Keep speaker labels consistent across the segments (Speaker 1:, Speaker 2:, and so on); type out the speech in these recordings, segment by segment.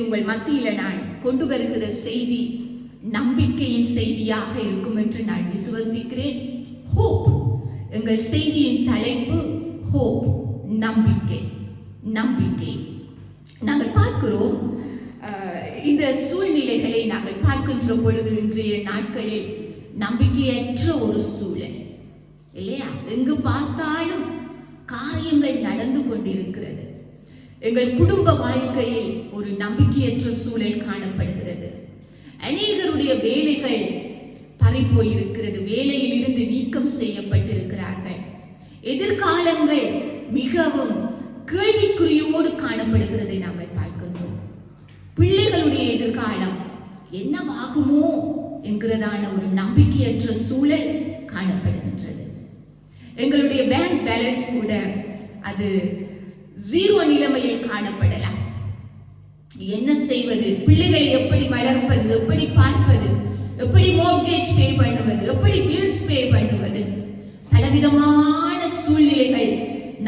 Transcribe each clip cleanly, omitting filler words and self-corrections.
Speaker 1: உங்கள் மத்தியில நான் கொண்டு வருகிற செய்தி நம்பிக்கையின் செய்தியாக இருக்கும் என்று நான் விசுவசிக்கிறேன். ஹோப். எங்கள் செய்தியின் தலைப்பு ஹோப், நம்பிக்கை. நம்பிக்கை. நாங்கள் பார்க்கிறோம், இந்த சூழ்நிலைகளை நாங்கள் பார்க்கின்ற பொழுது இன்றைய நாட்களில் நம்பிக்கையற்ற ஒரு சூழல் இல்லையா? எங்கு பார்த்தாலும் காரியங்கள் நடந்து கொண்டிருக்கிறது. எங்கள் குடும்ப வாழ்க்கையில் ஒரு நம்பிக்கையற்ற சூழல் காணப்படுகிறது. அநேகருடைய வேலைகள் பறிபோயிருக்கிறது. வேலையில் இருந்து நீக்கம் செய்யப்பட்டிருக்கிறார்கள். எதிர்காலங்கள் மிகவும் கேள்விக்குறியோடு காணப்படுகிறதை நாங்கள் பார்க்கின்றோம். பிள்ளைகளுடைய எதிர்காலம் என்னவாகுமோ என்கிறதான ஒரு நம்பிக்கையற்ற சூழல் காணப்படுகின்றது. எங்களுடைய பேங்க் பேலன்ஸ் கூட அது 0 நிலைமையில் காணப்படலாம். என்ன செய்வது? பிள்ளைகளை எப்படி வளர்ப்பது, எப்படி பார்ப்பது, எப்படி மோர்கேஜ் பே பண்ணுவது, எப்படி பில்ஸ் பே பண்ணுவது, பலவிதமான சூழ்நிலைகள்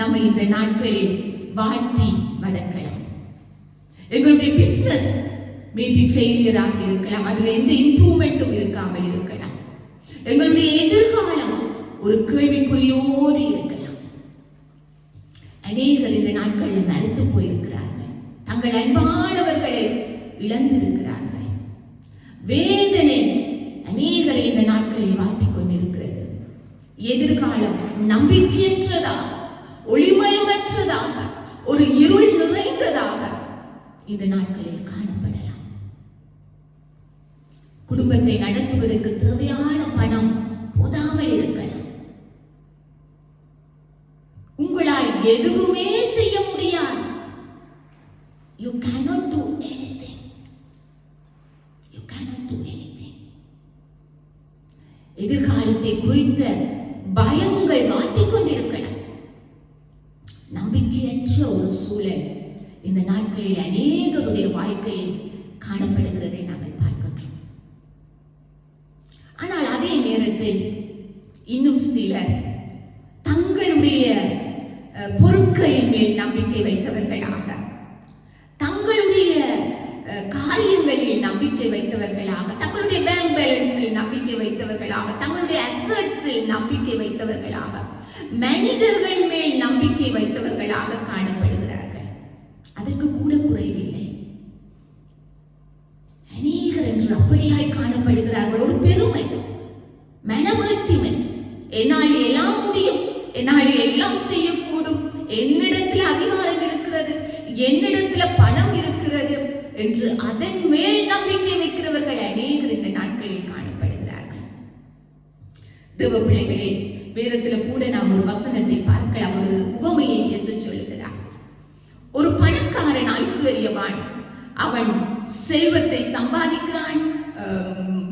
Speaker 1: நம்ம இந்த நாட்களில் வாழ்த்தி வதக்கலாம். எங்களுடைய பிசினஸ் மேபி ஃபெயிலியராக இருக்கலாம், அதுல எந்த இம்ப்ரூவ்மெண்ட்டும் இருக்காமல் இருக்கலாம். எங்களுடைய எதிர்காலம் ஒரு கேள்விக்குறியோடு இருக்கலாம். அநேகர் இந்த நாட்களில் மறுத்து போயிருக்கிறார்கள். தங்கள் அன்பானவர்களை இழந்திருக்கிறார்கள். வேதனை அநேகரை இந்த நாட்களில் வாட்டிக் கொண்டிருக்கிறது. எதிர்காலம் நம்பிக்கையற்றதாக, ஒளிமயமற்றதாக, ஒரு இருள் நிறைந்ததாக இந்த நாட்களில் காணப்படலாம். குடும்பத்தை நடத்துவதற்கு தேவையான பணம் போதாமல் இருக்கலாம். உங்களால் எதுவுமே செய்ய முடியாது. You cannot do anything. You cannot do anything. எதிர்காலத்தை குறித்த பயங்கள் வாட்டிக் கொண்டிருக்கலாம். நம்பிக்கையற்ற ஒரு சூழல் இந்த நாட்களில் அநேகருடைய வாழ்க்கையில் காணப்படுகிறதை நாங்கள் பார்க்கின்றோம். ஆனால் அதே நேரத்தில் இன்னும் சிலர் தங்களுடைய பொருட்களின் மேல் நம்பிக்கை வைத்தவர்களாக, தங்களுடைய காரியங்களில் நம்பிக்கை வைத்தவர்களாக, தங்களுடைய பேங்க் பேலன்ஸில் நம்பிக்கை வைத்தவர்களாக, தங்களுடைய அசட்ஸில் நம்பிக்கை வைத்தவர்களாக, மனிதர்கள் மேல் நம்பிக்கை வைத்தவர்களாக காணப்படுகிறார்கள். அதற்கு கூட குறைவில்லை. அநேகர் என்று அப்படியாய் காணப்படுகிறார்கள். ஒரு பெருமை, மனவாழ்த்திமை, என்னால் எல்லாம் முடியும், என்னால் எல்லாம் செய்யக்கூடும், என்னிடத்தில் அதிகாரம் இருக்கிறது, என்னிடத்தில் பணம் இருக்கிறது என்று அதன் மேல் நம்பிக்கை வைக்கிறவர்கள் அநேகர் இந்த நாட்களில் காணப்படுகிறார்கள். தேவ பிள்ளைகளே, வேதத்தில் கூட நாம் ஒரு வசனத்தை பார்க்கலாம். ஒரு உவமையை இயேசு சொல்லுகிறார். ஒரு பணக்காரன், ஐஸ்வர்யவான், அவன் செல்வத்தை சம்பாதிக்கிறான்.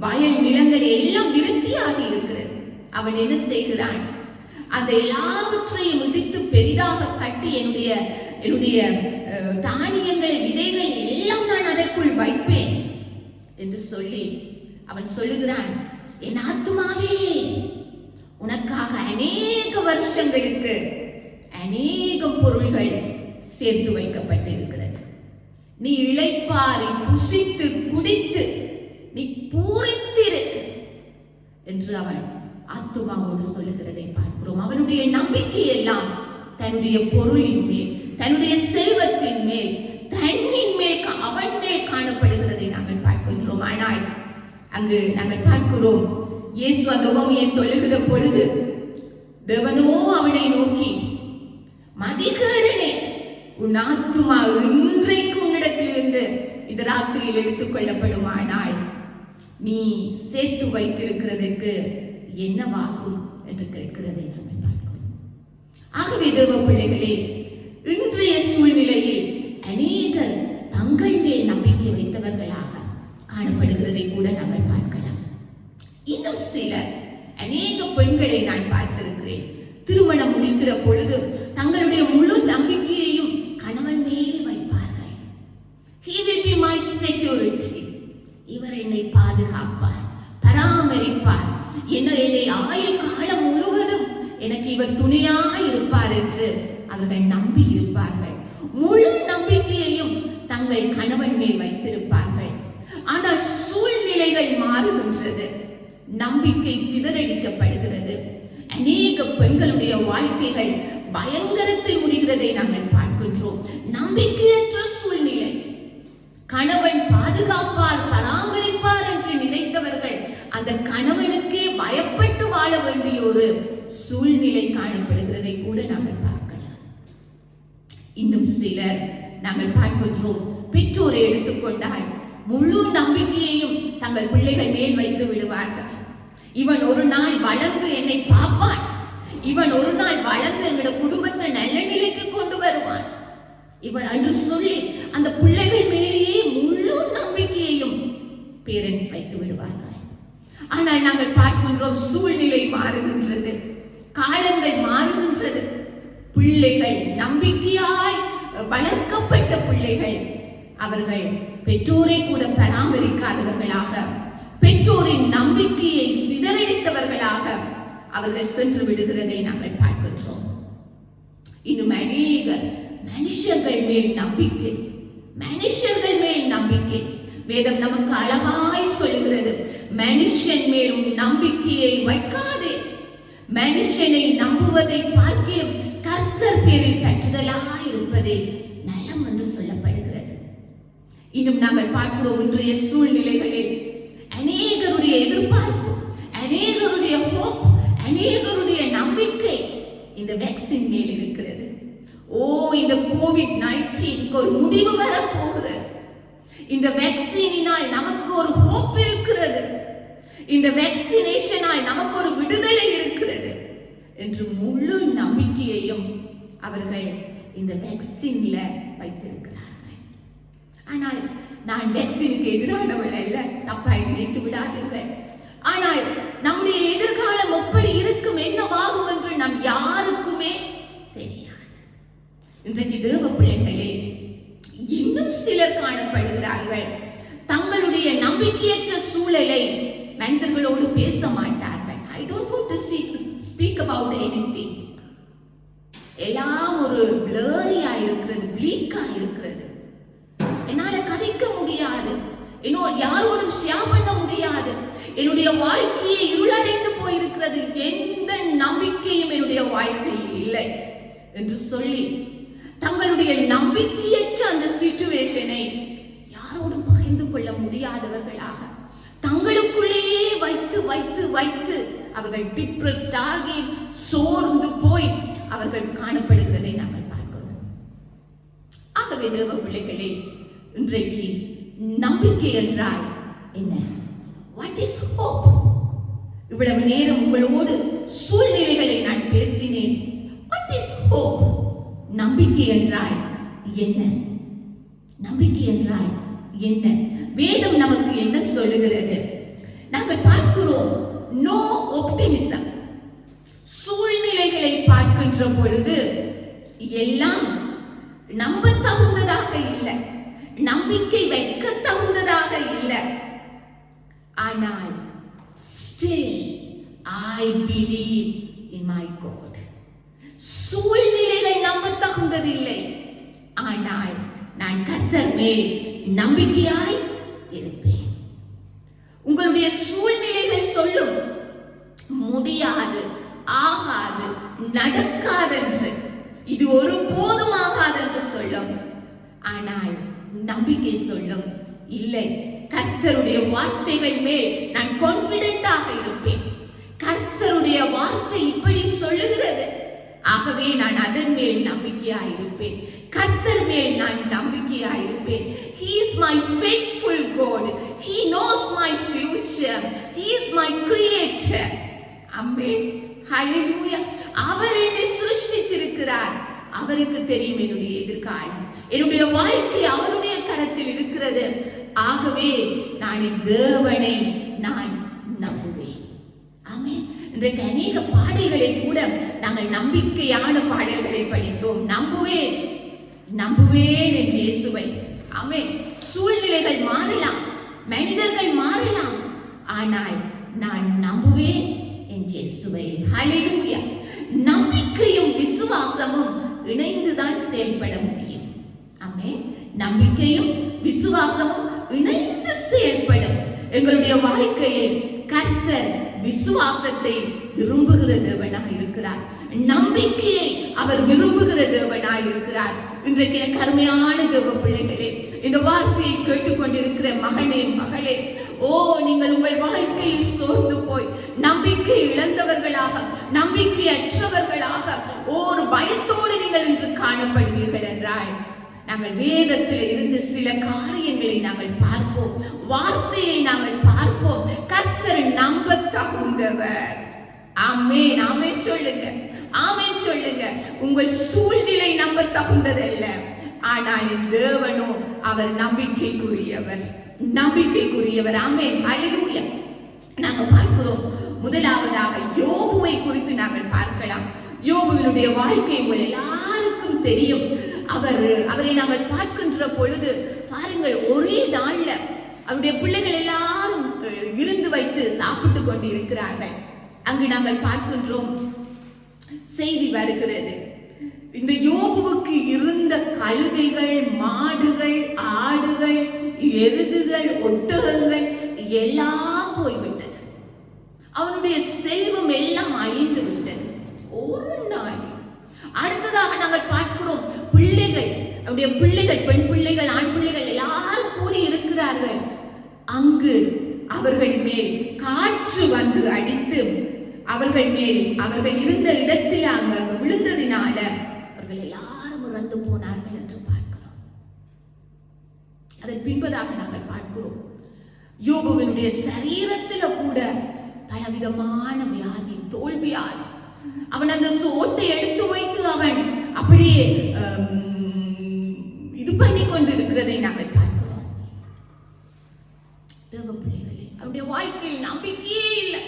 Speaker 1: வயல் நிலங்கள் எல்லாம் விருத்தியாக இருக்கிறது. அவன் என்ன செய்கிறான்? அதை எல்லாவற்றையும் இடித்து பெரிதாக கட்டி என்னுடைய தானியங்களை, விதைகளை எல்லாம் நான் அதற்குள் வைப்பேன் என்று சொல்லி அவன் சொல்லுகிறான், என் ஆத்துமாவே, உனக்காக அநேக வருஷங்களுக்கு அநேக பொருள்கள் சேர்த்து வைக்கப்பட்டிருக்கிறது. நீ இளைப்பாறை புசித்து குடித்து நீ பூரித்திரு என்று அவன் ஆத்துமாவோடு சொல்லுகிறதை பார்க்கிறோம். அவனுடைய நம்பிக்கை எல்லாம் தன்னுடைய பொருளின் மேல், தன்னுடைய செல்வத்தின் மேல், தன்னின் மேல், அவன் மேல் காணப்படுகிறதை நாங்கள் பார்க்கின்றோம். ஆனால் அங்கு நாங்கள் பார்க்கிறோம், இயேசு அந்த உவமையை சொல்லுகிற பொழுது தேவனோ அவனை நோக்கி, மதிகேடனே, உன் ஆத்துமா இன்றைக்கு உன்னிடத்திலிருந்து இந்த ராத்திரியில் எடுத்துக் கொள்ளப்படுமானால் நீ சேர்த்து வைத்திருக்கிறதற்கு என்னவாகும் என்று கேட்கிறதை நாங்கள் பார்க்கிறோம். ஆகவே தேவ பிள்ளைகளே, இன்றைய சூழ்நிலையில் அநேகர் தங்கள் மேல் நம்பிக்கை வைத்தவர்களாக காணப்படுகிறதை கூட நாங்கள் பார்க்கலாம். இன்னும் சிலர், அநேக பெண்களை நான் பார்த்திருக்கிறேன், திருமணம் முடிக்கிற பொழுது தங்களுடைய முழு நம்பிக்கையையும் கணவன் மேல் வைப்பார்கள். He will be my security. இவர் என்னை பாதுகாப்பார், பராமரிப்பார், என்னை ஆயுள் காலம் முழுவதும் எனக்கு இவர் துணையாய் இருப்பார் என்று அவர்கள் நம்பி இருப்பார்கள். முழு நம்பிக்கையையும் தங்கள் கணவன் மேல் வைத்திருப்பார்கள். ஆனால் சூழ்நிலைகள் மாறுகின்றது, நம்பிக்கை சிதறடிக்கப்படுகிறது. அநேக பெண்களுடைய வாழ்க்கைகள் பயங்கரத்தில் முடிகிறதை நாங்கள் பார்க்கின்றோம். நம்பிக்கையற்ற சூழ்நிலை. கணவன் பாதுகாப்பார், பராமரிப்பார் என்று நினைத்தவர்கள் அந்த கணவனுக்கே பயப்பட்டு வாழ வேண்டிய ஒரு சூழ்நிலை காணப்படுகிறதை கூட நாங்கள் பார்க்கலாம். இன்னும் சிலர் நாங்கள் பார்க்கின்றோம், பெற்றோரை எடுத்துக்கொண்டால் முழு நம்பிக்கையையும் தங்கள் பிள்ளைகள் மேல் வைத்து விடுவார்கள். இவன் ஒரு நாள் வளர்ந்து என்னை பார்ப்பான், இவன் ஒரு நாள் வளர்ந்து எங்களோட குடும்பத்தை நல்ல நிலைக்கு கொண்டு வருவான் இவன் என்று சொல்லி அந்த பிள்ளைகள் மேலேயே முழு நம்பிக்கையையும் பேரண்ட்ஸ் வைத்து விடுவார்கள். ஆனால் நாங்கள் பார்க்கின்றோம், சூழ்நிலை மாறுகின்றது, காலங்கள் மாறுகின்றது. பிள்ளைகள் நம்பிக்கையாய் வளர்க்கப்பட்ட பிள்ளைகள் அவர்கள் பெற்றோரை கூட பராமரிக்காதவர்களாக, பெற்றோரின் நம்பிக்கையை சிதறடித்தவர்களாக அவர்கள் சென்று விடுகிறதை நாங்கள் பார்க்கின்றோம். இன்னும் அநேகர் மனுஷர்கள் மேல் நம்பிக்கை, மனுஷர்கள் மேல் நம்பிக்கை. வேதம் நமக்கு அழகாய் சொல்லுகிறது, மனுஷன் மேல் உன் நம்பிக்கையை வைக்காதே, மனுஷனை நம்புவதை பார்க்கிலும் கர்த்தர் பேரில் பற்றுதலாய் இருப்பதே நலம் என்று சொல்லப்படுகிறது. இன்னும் நாங்கள் பார்க்கிறோம், இன்றைய சூழ்நிலைகளில் அநேகருடைய எதிர்பார்ப்பு, அநேகருடைய ஹோப், அநேகருடைய நம்பிக்கை இந்த வேக்சின் மேல் இருக்கிறது. இந்த கோவிட்-19 ஒரு முடிவு வர போகிறது. இந்த வேக்சினினால் நமக்கு ஒரு ஹோப் இருக்கிறது, இந்த வேக்சினேஷனால் நமக்கு ஒரு விடுதலை இருக்கிறது என்று முழு நம்பிக்கையையும் அவர்கள் இந்த வேக்சின்ல வைத்திருக்கிறார்கள். ஆனால் நான் வேக்சினுக்கு எதிரானவள் அல்ல, தப்பாய் நினைத்து விடாதீர்கள். ஆனால் நம்முடைய எதிர்காலம் எப்படி இருக்கும், என்னவாகும் என்று நம் யாருக்குமே தெரியாது. இன்றைக்கு தேவ பிள்ளைகளே, இன்னும் சிலர் காணப்படுகிறார்கள், தங்களுடைய நம்பிக்கையற்ற சூழலை மனிதர்களோடு பேச மாட்டார்கள். I don't want to speak about anything. எல்லாம் ஒரு blurry-ஆ இருக்கிறது, bleak-ஆ இருக்கிறது. என்னால கதைக்க முடியாது, யாரோடும் ஷேர் பண்ண முடியாது, என்னுடைய வாழ்க்கையை இருளடைந்து போயிருக்கிறது, எந்த நம்பிக்கையும் என்னுடைய வாழ்க்கையில் இல்லை என்று சொல்லி தங்களுடைய நம்பிக்கையற்ற அந்த சிச்சுவேஷனை யாரோடும் பகிர்ந்து கொள்ள முடியாதவர்களாக தங்களுக்குள்ளேயே வைத்து வைத்து வைத்து அவர்கள் டிப்ரெஸ்ட் ஆகி சோர்ந்து போய் அவர்கள் காணப்படுகிறதை நாங்கள் பார்க்கிறோம். ஆகவே தேவ பிள்ளைகளே, இன்றைக்கு நம்பிக்கை என்றால் என்ன? What is hope? இவ்வளவு நேரம் உங்களோடு சூழ்நிலைகளை நான் பேசினேன். What is hope? நம்பிக்கை என்றால் என்ன? நம்பிக்கை என்றால் என்ன? வேதம் நமக்கு என்ன சொல்லுகிறது? நாங்கள் பார்க்கிறோம், நோ ஆப்டிமிசம். சூழ்நிலைகளை பார்க்கின்ற பொழுது எல்லாம் நம்ப தகுந்ததாக இல்லை, நம்பிக்கை வைக்க தகுந்ததாக இல்லை. ஆனால் still I believe in my God. சூழ்நிலைகள் நம்ப தகுந்ததில்லை, ஆனால் நான் கர்த்தர் மேல் நம்பிக்கையாய் இருப்பேன். உங்களுடைய சூழ்நிலைகள் சொல்லும் முடியாது, ஆகாது, நடக்காதென்று, இது ஒரு போதும் ஆகாதென்று சொல்லும். ஆனால் நம்பிக்கை சொல்லும், இல்லை, கர்த்தருடைய வார்த்தைகள் மேல் நான் கான்ஃபிடென்ட்டாக இருப்பேன். கர்த்தருடைய வார்த்தை இப்படி சொல்லுகிறது, ஆகவே நான் அதன் மேல் நம்பிக்கையாய் இருப்பேன். கர்த்தர் மேல் நான் நம்பிக்கையாய் இருப்பேன். He is my faithful God. He knows my future. He is my creator. ஆமென். ஹalleluya. அவர் என்னை சிருஷ்டித்திருக்கிறார். அவருக்கு தெரியும் என்னுடைய எதிர்காலம், என்னுடைய வாழ்க்கை அவருடைய கரத்தில் இருக்கிறது. ஆகவே நான் தேவனை நான் நம்புவேன். ஆமென். இன்றைக்கு அநேக பாடல்களை கூட நாங்கள் நம்பிக்கையான பாடல்களை படித்தோம். நம்புவேன், நம்புவேன் என்று இயேசுவை. ஆமென். சூழ்நிலைகள் மாறலாம், மனிதர்கள் மாறலாம், ஆனால் நான் நம்புவேன் என்று இயேசுவை. ஹalleluya. நம்பிக்கையும் விசுவாசமும் இணைந்துதான் செயல்பட முடியும். ஆமென். நம்பிக்கையும் விசுவாசமும் இணைந்து செயல்படும். எங்களுடைய வாழ்க்கையில் கர்த்தர் விசுவாசத்தை விரும்புகிற தேவனாக இருக்கிறார். நம்பிக்கையை அவர் விரும்புகிற தேவனாய் இருக்கிறார். இன்றைக்கு எனக்கு அருமையான தேவ பிள்ளைகளே, இந்த வார்த்தையை கேட்டுக்கொண்டிருக்கிற மகனே மகளே, நீங்கள் உங்கள் வாழ்க்கையில் சோர்ந்து போய் நம்பிக்கை இழந்தவர்களாக, நம்பிக்கையற்றவர்களாக, ஒரு பயத்தோடு நீங்கள் இன்று காணப்படுவீர்கள் என்றால், நாங்கள் வேதத்தில் இருந்து சில காரியங்களை நாங்கள் பார்ப்போம், வார்த்தையை நாங்கள் பார்ப்போம். கர்த்தர் நம்ப தகுந்தவர். ஆமென், ஆமென் சொல்லுங்க, ஆமென் சொல்லுங்க. உங்கள் சூழ்நிலை நம்ப தகுந்ததல்ல, ஆனால் தேவனோ அவர் நம்பிக்கைக்குரியவர், நம்பிக்கைக்குரியவர். ஆமென், ஹல்லேலூயா. நாங்கள் பார்க்கிறோம், முதலாவதாக யோபுவை குறித்து நாங்கள் பார்க்கலாம். யோபுவினுடைய வாழ்க்கை உங்கள் எல்லாருக்கும் தெரியும். அவரை நாங்கள் பார்க்கின்ற பொழுது பாருங்கள், ஒரே நாள்ல அவருடைய பிள்ளைகள் எல்லாரும் விருந்து வைத்து சாப்பிட்டு கொண்டு இருக்கிறார்கள். அங்கு நாங்கள் பார்க்கின்றோம், செய்தி வருகிறது, இந்த யோபுவுக்கு இருந்த கழுதைகள், மாடுகள், ஆடுகள், எருதுகள், ஒட்டகங்கள் எல்லாம் போய்விட்டது. அவனுடைய செல்வம் எல்லாம் அழிந்து விட்டது ஒரு நாள். அடுத்ததாக நாங்கள் பார்க்கிறோம், பிள்ளைகள், அவருடைய பிள்ளைகள், பெண் பிள்ளைகள், ஆண் பிள்ளைகள் எல்லாரும் கூடி இருக்கிறார்கள். அங்கு அவர்கள் மேல் காற்று வந்து அடித்து அவர்கள் மேல், அவர்கள் இருந்த இடத்தில் அங்கு விழுந்ததினால அவர்கள் எல்லாரும் இறந்து போனார்கள் என்று பார்க்கிறோம். அதன் பின்பதாக நாங்கள் பார்க்கிறோம், யோபுவினுடைய சரீரத்தில் கூட பலவிதமான வியாதி, தோல்வியாதி. அவன் அந்த சோட்டை எடுத்து வைத்து அவன் அப்படியே இது பண்ணி கொண்டு இருக்கிறதை நாங்கள் பார்க்கிறோம். தேவ பிள்ளைகளே, அவருடைய வாழ்க்கையில் நம்பிக்கையே இல்லை,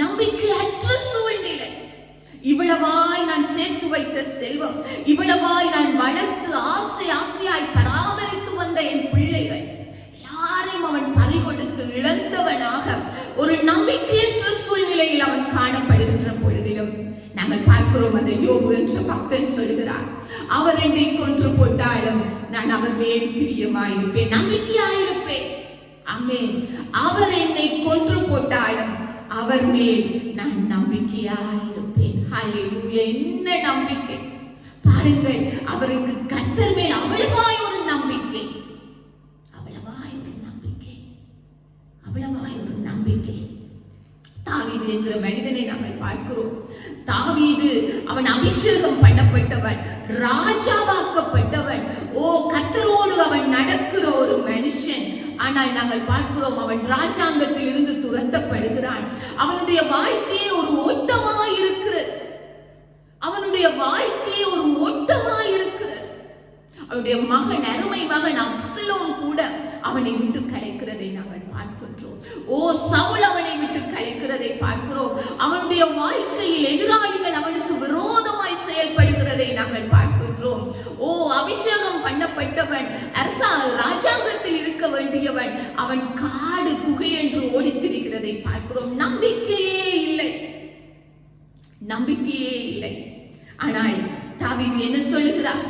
Speaker 1: நம்பிக்கையற்ற சூழ்நிலை. இவ்வளவாய் நான் சேர்த்து வைத்த செல்வம், இவ்வளவாய் நான் வளர்த்து ஆசை ஆசையாய் பராமரித்து வந்த என் பிள்ளைகள் யாரையும் அவன் பறிகொடுத்து இழந்தவனாக ஒரு நம்பிக்கையற்ற சூழ்நிலையில் அவன் காணப்படுகின்ற பொழுதிலும் நாங்கள் பார்க்கிறோம், அந்த யோபு என்ற பக்தன் சொல்கிறார், அவர் என்னை கொன்று போட்டாலும் நான் அவர் மேல் பிரியமாயிருப்பேன், நம்பிக்கையாயிருப்பேன். ஆமென். அவர் என்னை கொன்று போட்டாலும் அவர் மேல் நான் நம்பிக்கையாயிருப்பேன். ஹல்லேலூயா. என்ன நம்பிக்கை பாருங்கள், அவருக்கு கர்த்தர் மேல் அவ்வளவாய் ஒரு நம்பிக்கை, அவ்வளவாய் ஒரு நம்பிக்கை, அவ்வளவாய் ஒரு நம்பிக்கை. தாவீது என்கிற மனிதனை நாங்கள் பார்க்கிறோம். தாவீது அவன் அபிஷேகம் பண்ணப்பட்டவன், ராஜாவாக்கப்பட்டவன், கர்த்தரோடு அவன் நடக்கிற ஒரு மனுஷன். ஆனால் நாங்கள் பார்க்கிறோம், அவன் ராஜாங்கத்தில் இருந்து துரத்தப்படுகிறான். அவனுடைய வாழ்க்கையே ஒரு ஓட்டமாய் இருக்கிறது, அவனுடைய வாழ்க்கையே ஒரு ஓட்டமாய் இருக்கிறது. அவனுடைய மகன், அருமை மகன் அப்சலோம் கூட அவனை விட்டு கலைக்கிறதை நாங்கள் பார்க்கின்றோம். சவுல் அவனை விட்டு கலைக்கிறதை பார்க்கிறோம். அவனுடைய வாழ்க்கையில் எதிராளிகள் அவனுக்கு விரோதமாய் செயல்படுகிறதை நாங்கள் பார்க்கின்றோம். அபிஷேகம் பண்ணப்பட்டவன், ராஜாங்கத்தில் இருக்க வேண்டியவன், அவன் காடு குகை என்று ஓடித்திருக்கிறதை பார்க்கிறோம். நம்பிக்கையே இல்லை, நம்பிக்கையே இல்லை. ஆனால் தாவீது என்ன சொல்லுகிறார்?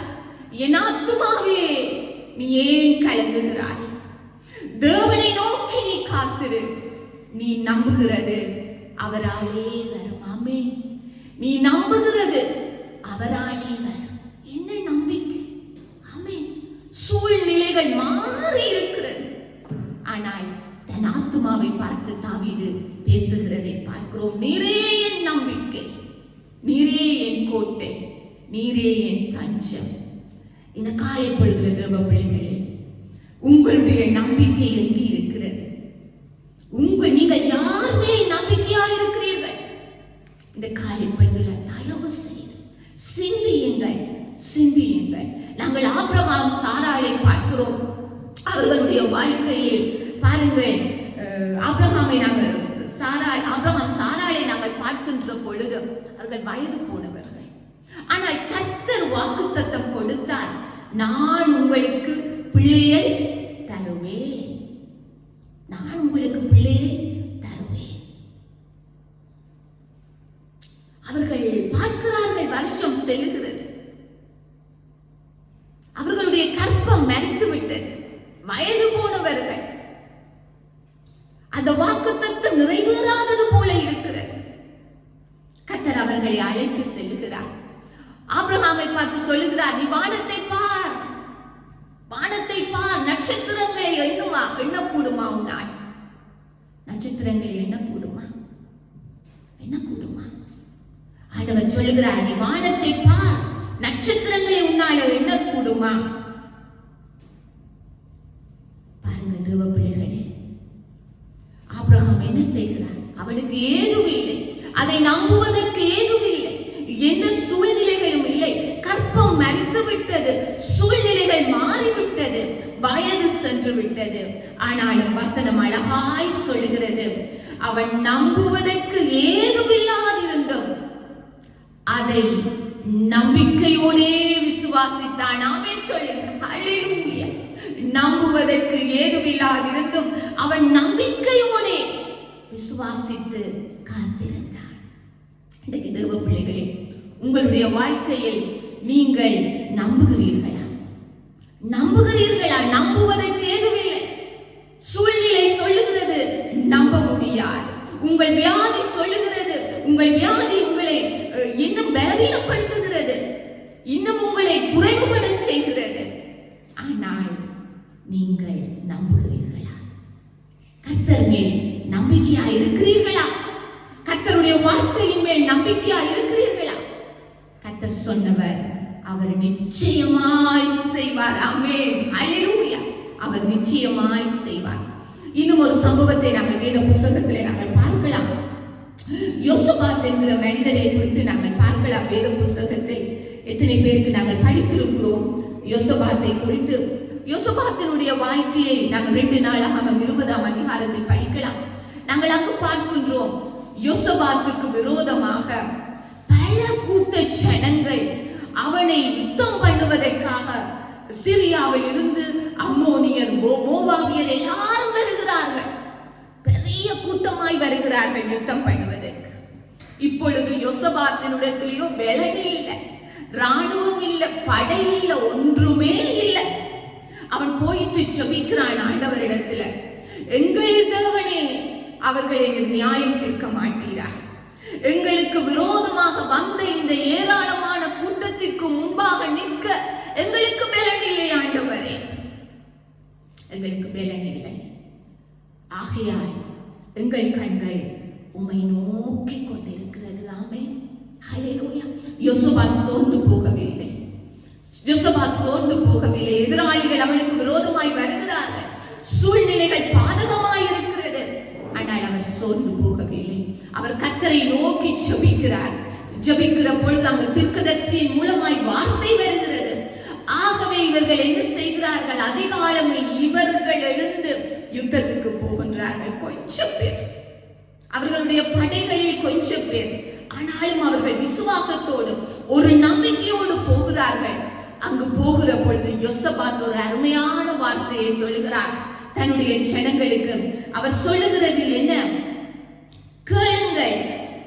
Speaker 1: என் ஆத்துமாவே நீ ஏன் கலங்குகிறாய்? தேவனை நோக்கி நீ காத்திரு, நீ நம்புகிறது அவராலே வரும். ஆமென். நீ நம்புகிறது அவராலே வரும். என்ன நம்பிக்கை? ஆமென். சூழ்நிலைகள் மாறி இருக்கிறது, ஆனால் தன் ஆத்துமாவை பார்த்து தாவீது பேசுகிறதை பார்க்கிறோம். நீரே என் நம்பிக்கை, நீரே என் கோட்டை, நீரே என் தஞ்சம். இந்த காலை பொழுதுல தேவ பிள்ளைகளே, உங்களுடைய நம்பிக்கை எங்கே இருக்கிறது? நீங்கள் யார் மேல் நம்பிக்கையா இருக்கிறீர்கள்? இந்த காலை பொழுதுல தயவு செய்து சிந்தியுங்கள், சிந்தியுங்கள். நாங்கள் ஆபிரகாம் சாராளை பார்க்கிறோம். அவர்களுடைய வாழ்க்கையில் பாருங்கள், ஆபிரகாம் சாராளை நாங்கள் பார்க்கின்ற பொழுது அவர்கள் வயது போனவர்கள். ஆனால் கர்த்தர் வாக்குத்தத்தம் கொடுத்தார், நான் உங்களுக்கு பிள்ளையை தருவேன், நான் உங்களுக்கு பிள்ளையை தருவேன். அவர்கள் பார்க்கிறார்கள், வருஷம் செல்லுகிறது. அவர்களுடைய வயது போனவர்கள். அந்த வாக்குத்தத்தம் நிறைவேறாதது போல இருக்கிறது. கர்த்தர் அவர்களை அழைத்து செல்லுகிறார். ஆபிரகாமை பார்த்து சொல்லுகிறார், நீ வானத்தை பார், வானத்தை பார், நட்சத்திரங்களை எண்ணக்கூடுமா உன்னால்? நட்சத்திரங்களை எண்ணக்கூடுமா? ஆண்டவர் சொல்லுகிறார், நீ வானத்தை பார், நட்சத்திரங்களை உன்னால் எண்ணக்கூடுமா? பாருங்க தேவ பிள்ளைகளே, ஆபிரகாம் என்ன செய்கிறார்? அவனுக்கு ஏதும் இல்லை, அதை நம்புவதற்கு ஏதும் இல்லை, எந்த சூழ்நிலைகளும் இல்லை. கற்பம் மறித்து விட்டது, சூழ்நிலைகள் மாறிவிட்டது, வயது சென்று விட்டது. ஆனாலும் வசனம் அழகாய் சொல்லுகிறது, அவன் நம்புவதற்கு ஏதுமில்லாதிருந்தும் அதை நம்பிக்கையோடே விசுவாசித்தான். ஆமென் சொல்லுங்க. ஹல்லேலூயா. நம்புவதற்கு ஏதுமில்லாதிருந்தும் அவன் நம்பிக்கையோடே விசுவாசித்து காத்திருந்தான். இன்றைக்கு தேவ பிள்ளைகளே, உங்களுடைய வாழ்க்கையில் நீங்கள் நம்புகிறீர்களா? நம்புவதற்கு ஏதுமில்லை. சூழ்நிலை சொல்லுகிறது நம்ப முடியாது. உங்கள் வியாதி சொல்லுகிறது, உங்கள் வியாதி உங்களை இன்னும் பலவீனப்படுத்துகிறது, இன்னும் உங்களை குறைவுபட செய்கிறது. ஆனால் நீங்கள் நம்புகிறீர்களா? கர்த்தர் மேல் நம்பிக்கையா இருக்கிறீர்களா? கர்த்தருடைய வார்த்தையின் மேல் நம்பிக்கையா இருக்கிறீர்களா? கர்த்தர் சொன்னவர் அவர் நிச்சயமாய் செய்வார். ஆமென். ஹல்லேலூயா. அவர் நிச்சயமாய் செய்வார். இன்னும் ஒரு சம்பவத்தை நாங்கள் வேத புத்தகத்திலே நாங்கள் பார்க்கலாம். யோசபாத் என்கிற மனிதரை குறித்து நாங்கள் பார்க்கலாம். வேத புத்தகத்தில் எத்தனை பேருக்கு நாங்கள் படித்திருக்கிறோம் யோசபாத்தை குறித்து? யோசபாத்தினுடைய வாழ்க்கையை நாங்கள் 2 நாளாக 20ஆம் அதிகாரத்தில் படிக்கலாம். நாங்கள் அங்கு பார்க்கின்றோம், யோசபாத்துக்கு விரோதமாக பல கூட்ட ஜனங்கள் அவனை யுத்தம் பண்ணுவதற்காக சிரியாவில் இருந்து அம்மோனியர், மோவாபியர் எல்லாரும் வருகிறார்கள். பெரிய கூட்டமாய் வருகிறார்கள் யுத்தம் பண்ணுவதற்கு. இப்பொழுது யோசபாத்தினுடத்திலேயோ பலன் இல்லை, ராணுவம் இல்லை, படை இல்லை, ஒன்றுமே இல்லை. அவன் போயிட்டு ஜெபிக்கிறான் ஆண்டவரிடத்துல, எங்கள் தேவனே, அவர்களை நியாயம் தீர்க்க மாட்டீரா? எங்களுக்கு விரோதமாக வந்த இந்த ஏராளமான கூட்டத்திற்கு முன்பாக நிற்க எங்களுக்கு பலன் இல்லை ஆண்டவரே, எங்களுக்கு பலன் இல்லை. ஆகையால் எங்கள் கண்கள் உம்மை நோக்கி கொண்டிருக்கிறது. ஆமென். ஹல்லேலூயா. யோசபாத் சோர்ந்து போகவில்லை. எதிராளிகள் அவனுக்கு விரோதமாய் வருகிறார்கள், சூழ்நிலைகள் பாதகமாய் இருக்கிறது. ஆனால் அவர் சோர்ந்து போகவில்லை. அவர் கர்த்தரை நோக்கி ஜெபிக்கிறார். ஜெபிக்கிற பொழுது அங்கு தீர்க்கதரிசியின் மூலமாய் வார்த்தை வருகிறது. ஆகவே இவர்கள் என்ன செய்கிறார்கள்? அதிகாலமே இவர்கள் எழுந்து யுத்தத்துக்கு போகின்றார்கள். கொஞ்சம் பேர், அவர்களுடைய படைகளில் கொஞ்சம் பேர். ஆனாலும் அவர்கள் விசுவாசத்தோடு ஒரு நம்பிக்கையோடு போகிறார்கள். அங்கு போகிற பொழுது யோசபாத் ஒரு அருமையான வார்த்தையை சொல்லுகிறார் தன்னுடைய ஜனங்களுக்கு. அவர் சொல்லுகிறது என்ன? கேளுங்கள்,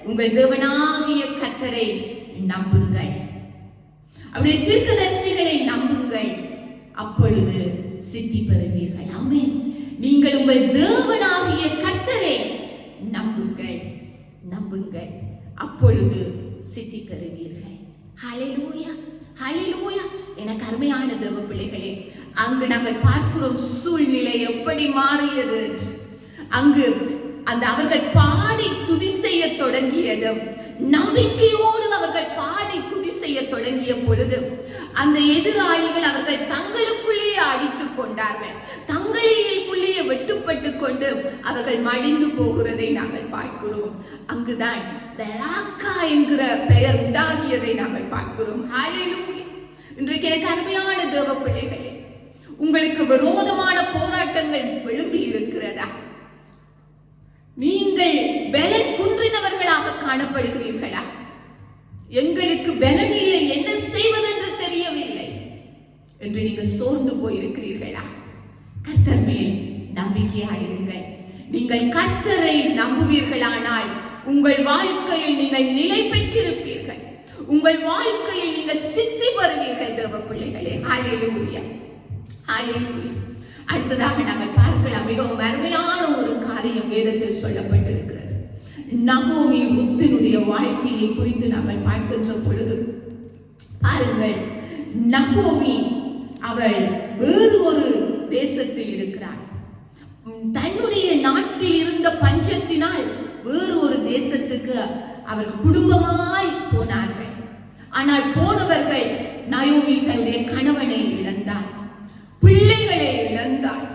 Speaker 1: உங்கள் தேவனாகிய கர்த்தரை நம்புங்கள், அவருடைய தீர்க்கதரிசிகளை நம்புங்கள், அப்பொழுது சித்தி பெறுவீர்கள். ஆமென். நீங்கள் உங்கள் தேவனாகிய கர்த்தரை நம்புங்கள், அப்பொழுது சித்தி பெறுவீர்கள். ஹல்லேலூயா, ஹல்லேலூயா. எனக்கு அருமையான தேவ பிள்ளைகளே, அங்கு நாங்கள் பார்க்கிறோம் சூழ்நிலை எப்படி மாறியது. அங்கு அவர்கள் பாடி துதி செய்ய தொடங்கியது, நம்பிக்கையோடு அவர்கள் பாடி துதி செய்ய தொடங்கிய பொழுது அந்த எதிராளிகள் அவர்கள் தங்களுக்குள்ளேயே அடித்துக் கொண்டார்கள், தங்களுக்குள்ளேயே வெட்டுப்பட்டு கொண்டு அவர்கள் மடிந்து போகிறதை நாங்கள் பார்க்கிறோம். அங்குதான் பெராக்கா என்கிற பெயர் உண்டாகியதை நாங்கள் பார்க்கிறோம். ஹல்லேலூயா. இன்றைக்கு எனக்கு அருமையான தேவ பிள்ளைகளே, உங்களுக்கு விரோதமான போராட்டங்கள் எழும்பி இருக்கிறதா? நீங்கள் பலன் குன்றினவர்களாக காணப்படுகிறீர்களா? எங்களுக்கு பலன் இல்லை, என்ன செய்வதென்று தெரியவில்லை என்று நீங்கள் சோர்ந்து போயிருக்கிறீர்களா? கர்த்தர் மேல் நம்பிக்கையாயிருங்கள். நீங்கள் கர்த்தரை நம்புவீர்களானால் உங்கள் வாழ்க்கையில் நீங்கள் நிலை பெற்றிருப்பீர்கள், உங்கள் வாழ்க்கையில் நீங்கள் சித்தி வருவீர்கள். தேவ பிள்ளைகளே, ஹல்லேலூயா, ஹல்லேலூயா. அடுத்ததாக நாங்கள் பார்க்கலாம், மிகவும் அருமையான ஒரு காரியம் வேதத்தில் சொல்லப்பட்டிருக்கிறது. நகோமி ருத்தினுடைய வாழ்க்கையை குறித்து நாங்கள் பார்க்கின்ற பொழுது பாருங்கள், நகோமி அவள் வேறு ஒரு தேசத்தில் இருக்கிறாள். தன்னுடைய நாட்டில் இருந்த பஞ்சத்தினால் வேறு ஒரு தேசத்துக்கு அவர் குடும்பமாய் போனார்கள். ஆனால் போனவர்கள் நயோமி தன்னுடைய கணவனை இழந்தார், பிள்ளைகளை இழந்தார்.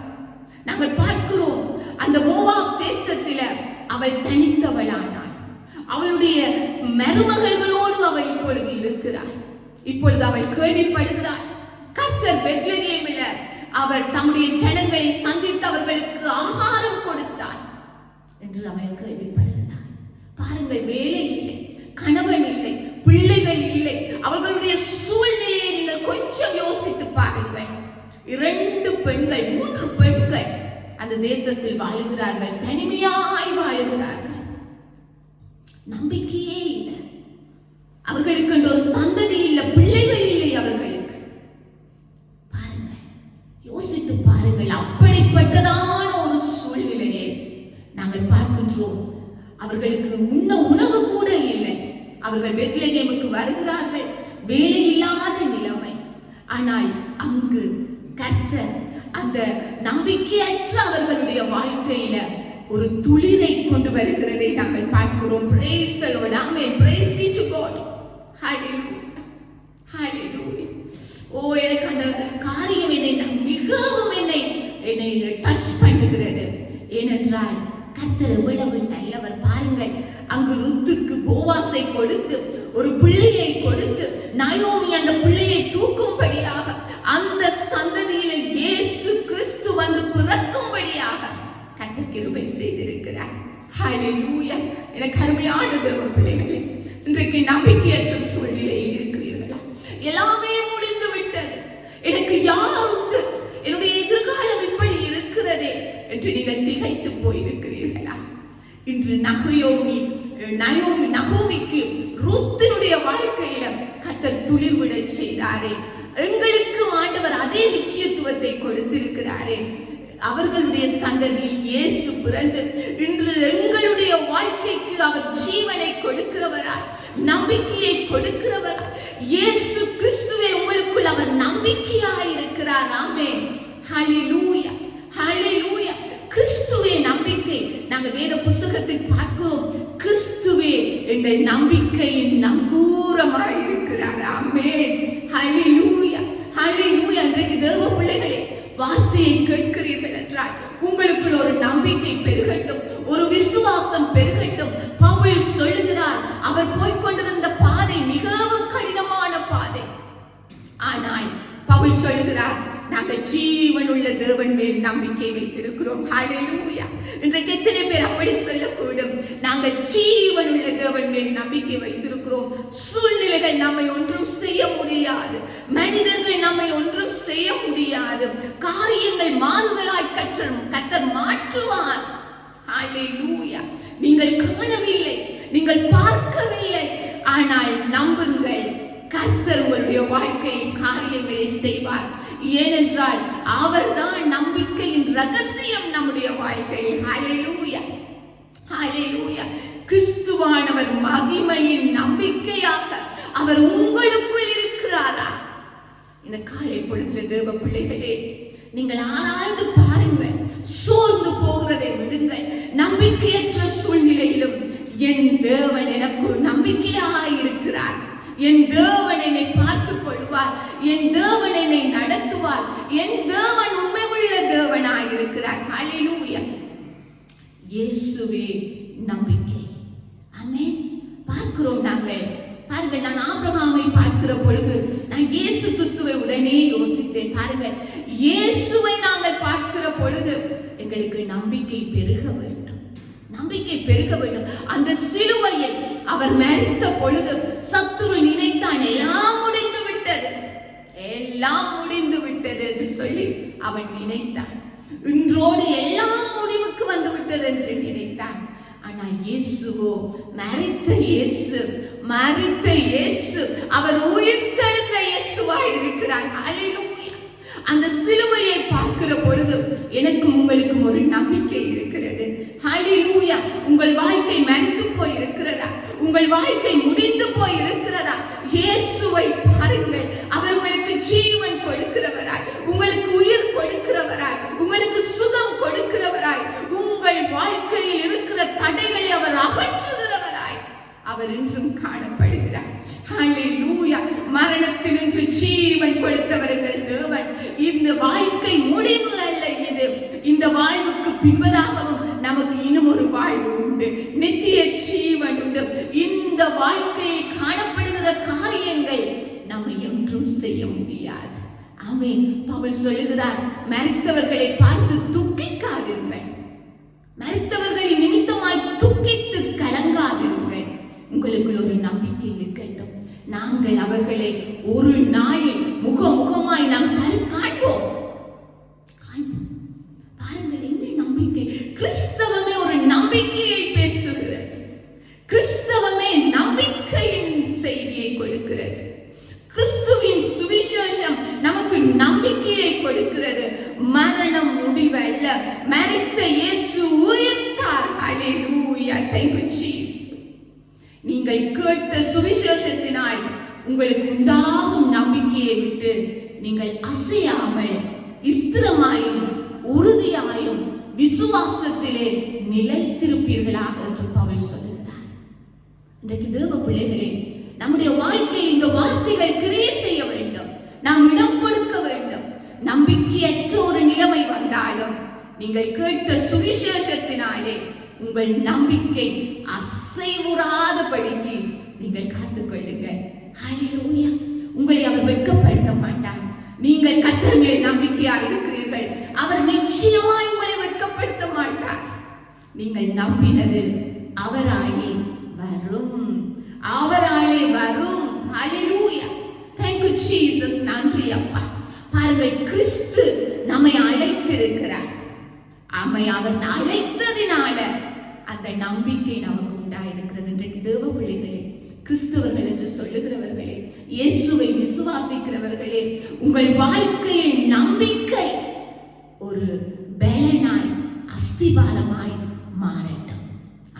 Speaker 1: நாங்கள் பார்க்கிறோம், அந்த மோவாப் தேசத்தில அவள் தனித்தவளானாள். அவளுடைய மருமகளோடு அவள் இப்பொழுது இருக்கிறாள். இப்பொழுது அவள் கேள்விப்படுகிறாள், கர்த்தர் பெத்லகேமில அவர் தம்முடைய ஜனங்களை சந்தித்து அவர்களுக்கு ஆகாரம் கொடுத்தார் என்று அவள் கேள்விப்படுகிறாள். பாருங்கள், வேலை இல்லை, கணவன் இல்லை, பிள்ளைகள் இல்லை. அவர்களுடைய சூழ்நிலையை நீங்கள் கொஞ்சம் யோசித்து பாருங்கள். 2 பெண்கள் 3 பெண்கள் அந்த தேசத்தில் வாழுகிறார்கள், தனிமையாய் வாழுகிறார்கள். நம்பிக்கையே இல்லை அவர்களுக்கு, ஒரு சந்ததி இல்லை, பிள்ளைகள் இல்லை அவர்களுக்கு. பாருங்கள், யோசித்து பாருங்கள், அப்படிப்பட்டதான ஒரு சூழ்நிலையை நாங்கள் பார்க்கின்றோம். அவர்களுக்கு உண்ண உணவு கூட இல்லை. அவர்கள் பெத்லகேமுக்கு வருகிறார்கள், வேலை இல்லாத நிலைமை. ஆனால் அங்கு கர்த்தர் அந்த நம்பிக்கையற்ற அவர்களுடைய வாழ்க்கையில ஒரு துளிரை கொண்டு வருகிறதை நாங்கள் பார்க்கிறோம். Praise the Lord. Amen. Praise be to God. Hallelujah. Hallelujah. எனக்கு அந்த காரியம் மிகவும் என்னை டச் பண்ணுகிறது. ஏனென்றால் கர்த்தர் எவ்வளவு நல்லவர் பாருங்கள். அங்கு ருத்துக்கு போவாசை கொடுத்து, ஒரு பிள்ளையை கொடுத்து, நயோமி அந்த பிள்ளையை தூக்கும்படியாக, அந்த சந்ததியில இயேசு கிறிஸ்து வந்து பிறக்கும்படியாக கர்த்தர் கிருபை செய்திருக்கிறார். ஹல்லேலூயா. எனக்கு அருமையான தேவ பிள்ளைகளே, இன்றைக்கு நம்பிக்கையற்ற சூழ்நிலையில் இருக்கிறீர்களா? எல்லாமே முடிந்து விட்டது, எனக்கு யார் உண்டு, என்னுடைய எதிர்காலம் இப்படி இருக்கிறதே என்று நீங்கள் திகைத்து போயிருக்கிறீர்களா? இன்று நகோமிக்கு ருத்தினுடைய வாழ்க்கையில கர்த்தர் துளிர்விட செய்தாரே. எங்களுக்கு ஆண்டவர் அதே நிச்சயத்துவத்தை கொடுத்திருக்கிறாரே. அவர்களுடைய சந்ததியில் இயேசு பிறந்து இன்று எங்களுடைய வாழ்க்கைக்கு அவர் ஜீவனை கொடுக்கிறவராய், நம்பிக்கையை கொடுக்கிறவராய், இயேசு கிறிஸ்துவே உங்களுக்குள் அவர் நம்பிக்கையாய் இருக்கிறார். ஆமென். ஹல்லேலூயா. ஹல்லேலூயா. கிறிஸ்துவே நம்பிக்கை. நாங்கள் வேத புஸ்தகத்தில் பார்க்கிறோம், கிறிஸ்துவே எங்கள் நம்பிக்கையின் நங்கூரமாய் இருக்கிறார். ஆமென். ஹல்லேலூயா. ஹல்லேலூயா. இன்றைக்கு தேவ பிள்ளைகளே, வார்த்தையை கேட்கிறீர்கள் என்றால் உங்களுக்குள் ஒரு நம்பிக்கை பெருகட்டும், ஒரு விசுவாசம் பெருகட்டும். பவுல் சொல்லுகிறார், அவர் போய்கொண்டிருந்த பாதை மிகவும் கடினமான பாதை. ஆனால் பவுல் சொல்லுகிறார், நாங்கள் ஜீவன் உள்ள தேவன் மேல் நம்பிக்கை வைத்திருக்கிறோம். ஹல்லேலூயா. இன்றைக்கு எத்தனை பேர் அப்படி சொல்லக்கூடும்? நாங்கள் ஜீவன் உள்ள தேவன் மேல் நம்பிக்கை வைத்திருக்கிறோம். சூழ்நிலைகள் நம்மை ஒன்றும் செய்ய முடியாது, மனிதர்கள் நம்மை ஒன்றும் செய்ய முடியாது. காரியங்கள் மாறுதலாய் கர்த்தர் மாற்றுவார். ஹல்லேலூயா. நீங்கள் காணவில்லை, நீங்கள் பார்க்கவில்லை, ஆனால் நம்புங்கள், கர்த்தர் உங்களுடைய வாழ்க்கையின் காரியங்களை செய்வார். ஏனென்றால் அவர்தான் நம்பிக்கையின் ரகசியம் நம்முடைய வாழ்க்கையில். ஹல்லேலூயா. ஹல்லேலூயா. கிறிஸ்துவானவர் மகிமையின் நம்பிக்கையாக அவர் உங்களுக்குள் இருக்கிறாரா? இந்த காலை பொழுதுல தேவ பிள்ளைகளே, நீங்கள் ஆராய்ந்து பாருங்கள். சோர்ந்து போகிறதை விடுங்கள். நம்பிக்கையற்ற சூழ்நிலையிலும் என் தேவன் எனக்கு நம்பிக்கையாய் இருக்கிறார், என் தேவன் என்னை பார்த்துக் கொள்வார், என் தேவன் என்னை நடத்துவார், என் தேவன் உண்மை உள்ள தேவனாய் இருக்கிறார். ஹல்லேலூயா. இயேசுவே நம்பிக்கை. ஆமென். பார்க்கிறோம் நாங்கள். பாருங்கள், நான் ஆபிரகாமை பார்க்கிற பொழுது நான் இயேசு கிறிஸ்துவை உடனே யோசித்தேன். பாருங்கள், இயேசுவை நாங்கள் பார்க்கிற பொழுது எங்களுக்கு நம்பிக்கை பெருக வேண்டும், நம்பிக்கை பெருக வேண்டும். அந்த சிலுவையில் அவர் மரித்த பொழுது சத்துரு நினைத்தான், எல்லாம் முடிந்து விட்டது, எல்லாம் முடிந்து விட்டது என்று சொல்லி அவன் நினைத்தான். இன்றோடு எல்லாம் முடிவுக்கு வந்து விட்டது என்று நினைத்தான். ஆனால் இயேசுவோ, மரித்த இயேசு அவர் உயிர்த்தெழுந்த இயேசுவாய் இருக்கிறார். ஹல்லேலூயா. அந்த சிலுவையை பார்க்கிற பொழுது எனக்கும் உங்களுக்கும் ஒரு நம்பிக்கை இருக்கிறது. ஹல்லேலூயா. உங்கள் வாழ்க்கை மரித்து போய் இருக்கிறதா? உங்கள் வாழ்க்கை முடிந்து போய் இருக்கிறதா? இயேசுவை பாருங்கள். அவர் உங்களுக்கு ஜீவன் கொடுக்கிறவராய், உங்களுக்கு உயிர் கொடுக்கிறவராய், உங்களுக்கு சுகம் கொடுக்கிறவராய், உங்கள் வாழ்க்கையில் இருக்கிற தடைகளை அவர் அகற்றுகிறவராய் அவர் இன்றும் காணப்படுகிறார். ஹல்லேலூயா. மரணத்தினின்று ஜீவன் கொடுத்தவர்கள் தேவன். இந்த வாழ்க்கை முடிவு அல்ல இது. இந்த வாழ்வுக்கு பின்பதாகவும் நமக்கு இன்னும் ஒரு வாழ்வு உண்டு, நித்திய ஜீவன் உண்டு. இந்த வாழ்க்கையில் காணப்படுகிற காரியங்கள் நம்மை ஒன்றும் செய்ய முடியாது. ஆமென். பவுல் சொல்லுகிறார், மரித்தவர்களை பார்த்து துக்கிக்காதீர்கள், மரித்தவர்களின் நிமித்தமாய் துக்கித்து கலங்காதீர்கள். உங்களுக்குள் ஒரு நம்பிக்கை இருக்கட்டும். நாங்கள் அவர்களை ஒரு நாளில் முகமுகமாய் நாம் காண்போம். பாருங்கள், என்ன நம்பிக்கை! கிறிஸ்தவமே ஒரு நம்பிக்கையை பேசுகிறது. கிறிஸ்தவமே நம்பிக்கையின் செய்தியை கொடுக்கிறது. கிறிஸ்துவின் சுவிசேஷம் நமக்கு நம்பிக்கையை கொடுக்கிறது. மரணம் முடிவல்ல, மரித்த இயேசு உயிர்த்தார். ஹல்லேலூயா. Thank you Jesus. நீங்கள் கேட்ட சுவிசேஷத்தினால் உங்களுக்கு உண்டாகும் நம்பிக்கையை விட்டு நீங்கள் அசையாமல் ஸ்திரமாயும் உறுதியாயும் விசுவாசத்திலே நிலைத்திருப்பீர்களாக என்று பவுல் சொல்லுகிறார். இன்றைக்கு தேவ பிள்ளைகளே, நம்முடைய வாழ்க்கையில் இந்த வார்த்தைகள் கிரியை செய்ய வேண்டும். நாம் இடம் கொடுக்க வேண்டும். நம்பிக்கையற்ற ஒரு நிலைமை வந்தாலும் நீங்கள் கேட்ட சுவிசேஷத்தினாலே உங்கள் நம்பிக்கை அசைவுறாதபடிக்கு நீங்கள் காத்துக்கொள்ளுங்கள். ஹல்லேலூயா. உங்களை அவர் வெட்கப்படுத்த மாட்டார். நீங்கள் கர்த்தர் மேல் நம்பிக்கையாக இருக்கிறீர்கள், அவர் நிச்சயமாய் உங்களை வெட்கப்படுத்த மாட்டார். நீங்கள் நம்பினது அவராலே வரும், அவராலே வரும். ஹல்லேலூயா. Thank you Jesus. நன்றி அப்பா. பாருங்கள், கிறிஸ்து நம்மை அழைத்திருக்கிறார். அவர் அழைத்ததினால அந்த நம்பிக்கை நமக்கு உண்டாயிருக்கிறது. இன்றைக்கு தேவ பிள்ளைகளே, கிறிஸ்தவர்கள் என்று சொல்லுகிறவர்களே, இயேசுவை விசுவாசிக்கிறவர்களே, உங்கள் வாழ்க்கையில் நம்பிக்கை ஒரு பலனாய் அஸ்திபாரமாய் மாறட்டும்.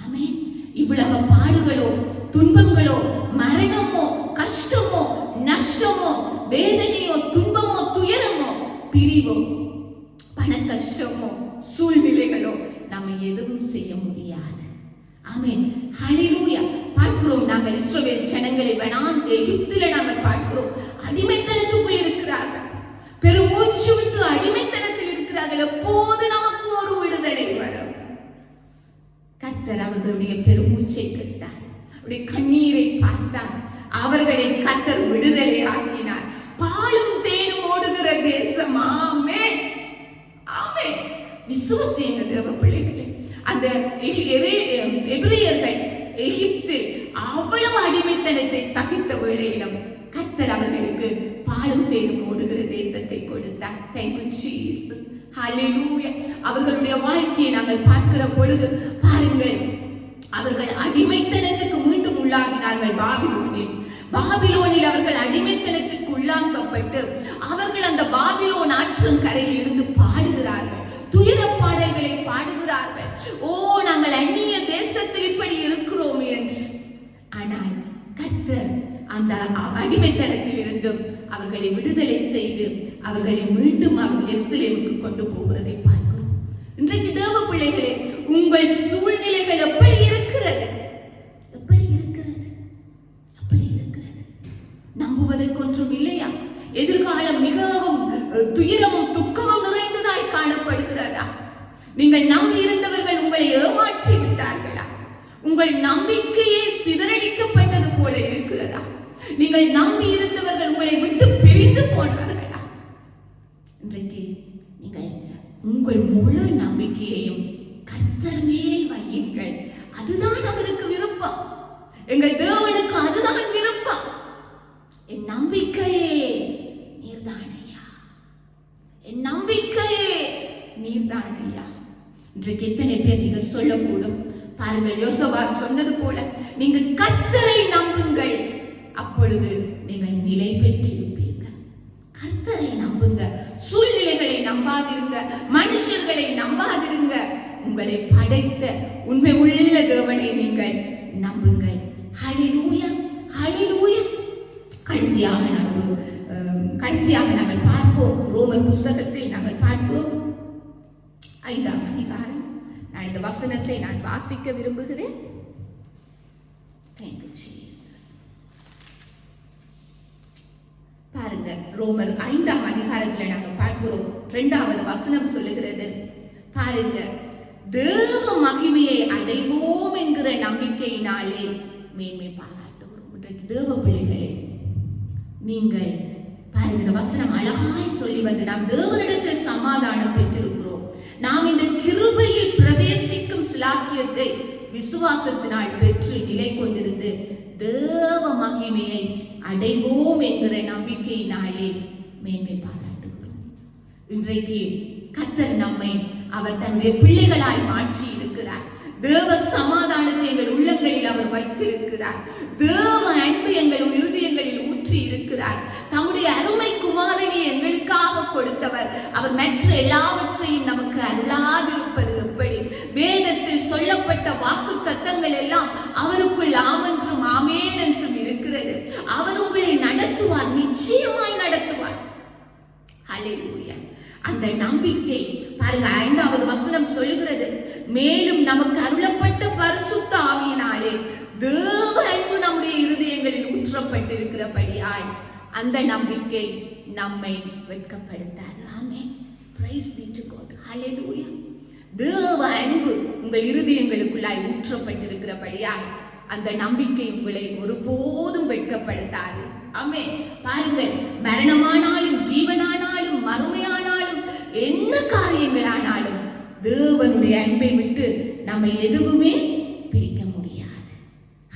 Speaker 1: ஆமென். இவ்வளவு பாடுகளோ, துன்பங்களோ, மரணமோ, கஷ்டமோ, நஷ்டமோ, வேதனையோ, துன்பமோ, துயரமோ, பிரிவோ, பண கஷ்டமோ, சூழ்நிலைகளோ நம்ம எதுவும் செய்ய முடியாது. ஆமென். ஹல்லேலூயா. பார்க்கிறோம், நாங்கள் இஸ்ரவேல் ஜனங்களை எகிப்தில நாங்கள் பார்க்கிறோம், அடிமைத்தனத்துக்குள் இருக்கிறார்கள், பெருமூச்சு விட்டு அடிமைத்தனத்தில் இருக்கிறார்கள். எப்போது நமக்கு ஒரு விடுதலை வரும்? கர்த்தர் அவர்களுடைய பெருமூச்சை கேட்டார், அவருடைய கண்ணீரை பார்த்தார், அவர்களை கர்த்தர் விடுதலை ஆக்கினார். பாலும் தேனும் ஓடுகிற தேசம். ஆமென். ஆமென். விசுவாசிங்க தேவ பிள்ளைகளே. அந்த எபிரேயர்கள் எகிப்தில் அவ்வளவு அடிமைத்தனத்தை சகித்த வேளையிலும் கர்த்தர் அவர்களுக்கு பாலும் தேனும் ஓடுகிற தேசத்தை கொடுத்தார். Thank you Jesus. ஹல்லேலூயா. அவர்களுடைய வாழ்க்கையை நாங்கள் பார்க்கிற பொழுது பாருங்கள், அவர்கள் அடிமைத்தனத்துக்கு மீண்டும் உள்ளாகினார்கள். பாபிலோனில் அவர்கள் அடிமைத்தனத்துக்கு உள்ளாக்கப்பட்டு அவர்கள் அந்த பாபிலோன் ஆற்றங்கரையில் இருந்து பாடுகிறார்கள், துயர பாடல்களை பாடுகிறார்கள். ஓ, நாங்கள் அந்நிய தேசத்தில் இப்படி இருக்கிறோம் என்று. ஆனால் கர்த்தர் அந்த அடிமைத்தனத்தில் இருந்து அவர்களை விடுதலை செய்து அவர்களை மீண்டும் அவர்கள் எருசலேமுக்கு கொண்டு போகிறதை பார்க்கிறோம். இன்றைக்கு தேவ பிள்ளைகளே, உங்கள் சூழ்நிலைகள் எப்படி இருக்கிறது? எப்படி இருக்கிறது? எப்படி இருக்கிறது? நம்புவதற்கு ஒன்றும் இல்லையா? எதிர்காலம் மிகவும் துயரமும் துக்கமும் நிறைந்ததாய் காணப்படுகிறதா? நீங்கள் நம்பி இருந்தவர்கள் உங்களை ஏமாற்றி விட்டார்களா? உங்கள் நம்பிக்கையே சிதறடிக்கப்பட்டது போல இருக்கிறதா? நீங்கள் நம்பி இருந்தவர்கள் உங்களை விட்டு பிரிந்து போனார்களா? இன்றைக்கு நீங்கள் உங்கள் முழு நம்பிக்கையையும் கர்த்தர் மேல் வையுங்கள். அதுதான் அவருக்கு விருப்பம். எங்கள் தேவனுக்கு அதுதான் விருப்பம். என் நம்பிக்கையே நீர்தானையா, என் நம்பிக்கையே நீர்தானையா. இன்றைக்கு எத்தனை பேர் நீங்க சொல்லக்கூடும்? பாருங்கள், யோசவா சொன்னது போல நீங்க கர்த்தரை நம்புங்கள், அப்பொழுது நீங்கள் நிலை பெற்றிருப்பீங்க. கர்த்தரை நம்புங்க. சூழ்நிலைகளை நம்பாதிருங்க, மனுஷர்களை நம்பாதிருங்க. உங்களை படைத்த உண்மை உள்ள தேவனை நீங்கள் நம்புங்கள். ஹல்லேலூயா, ஹல்லேலூயா. கடைசியாக நாங்கள் பார்ப்போம். ரோமர் புஸ்தகத்தில் நாங்கள் பார்க்கிறோம் 5ஆம் அதிகாரம். நான் இந்த வசனத்தை நான் வாசிக்க விரும்புகிறேன். Thank you, Jesus. பாருங்க, ரோமர் 5ஆம் அதிகாரத்தில் நாங்கள் பார்க்கிறோம். 2வது வசனம் சொல்லுகிறது பாருங்க, தேவ மகிமையை அடைவோம் என்கிற நம்பிக்கையினாலே மேன்மை பாராட்டுகிறோம். இன்றைக்கு தேவ பிள்ளைகளே, நீங்கள் பாருங்க, இந்த வசனம் அழகாய் சொல்லி வந்து நாம் தேவனிடத்தில் சமாதானம் பெற்றிருக்கிறோம். நாம் இந்த கிருபையில் பிரவேசிக்கும் சிலாக்கியத்தை விசுவாசத்தினால் பெற்று நிலை கொண்டிருந்து தேவ மகிமையை அடைவோம் என்கிற நம்பிக்கையினாலே மேன்மை பாராட்டுகிறோம். இன்றைக்கு கர்த்தர் நம்மை அவர் தன்னுடைய பிள்ளைகளாய் மாற்றி இருக்கிறார். தேவ சமாதானத்தை எங்கள் உள்ளங்களில் அவர் வைத்திருக்கிறார். தேவ அன்பு எங்கள் இருதயங்களில் ஊற்றி இருக்கிறார். தம்முடைய அருமை குமாரனை எங்களுக்காக கொடுத்தவர். அவர் மற்ற எல்லாவற்றையும் நமக்கு அருளாதிருப்பது எப்படி? வேதத்தில் சொல்லப்பட்ட வாக்கு தத்தங்கள் எல்லாம் அவருக்குள் ஆமென்றும் ஆமேன் என்றும் இருக்கிறது. அவர் உங்களை நடத்துவார், நிச்சயமாய் நடத்துவார். ஹல்லேலூயா. அந்த நம்பிக்கை பாருங்க, 5வது வசனம் சொல்லுகிறது, மேலும் நமக்கு அருளப்பட்ட பரிசுத்த ஆவியினாலே தேவ அன்பு நம்முடைய இருதயங்களில் ஊற்றப்பட்டிருக்கிறபடியால் அந்த நம்பிக்கை நம்மை வெட்கப்படுத்தாது. ஆமென். Praise be to God. Hallelujah. தேவ அன்பு உங்கள் இருதயங்களுக்குள்ளாய் ஊற்றப்பட்டிருக்கிறபடியால் அந்த நம்பிக்கை உங்களை ஒருபோதும் வெட்கப்படுத்தாது. ஆமென். பாருங்கள், மரணமானாலும் ஜீவனானாலும் மறுமையானாலும் என்ன காரியங்களானாலும் தேவனுடைய அன்பை விட்டு நம்மை எதுவுமே பிரிக்க முடியாது.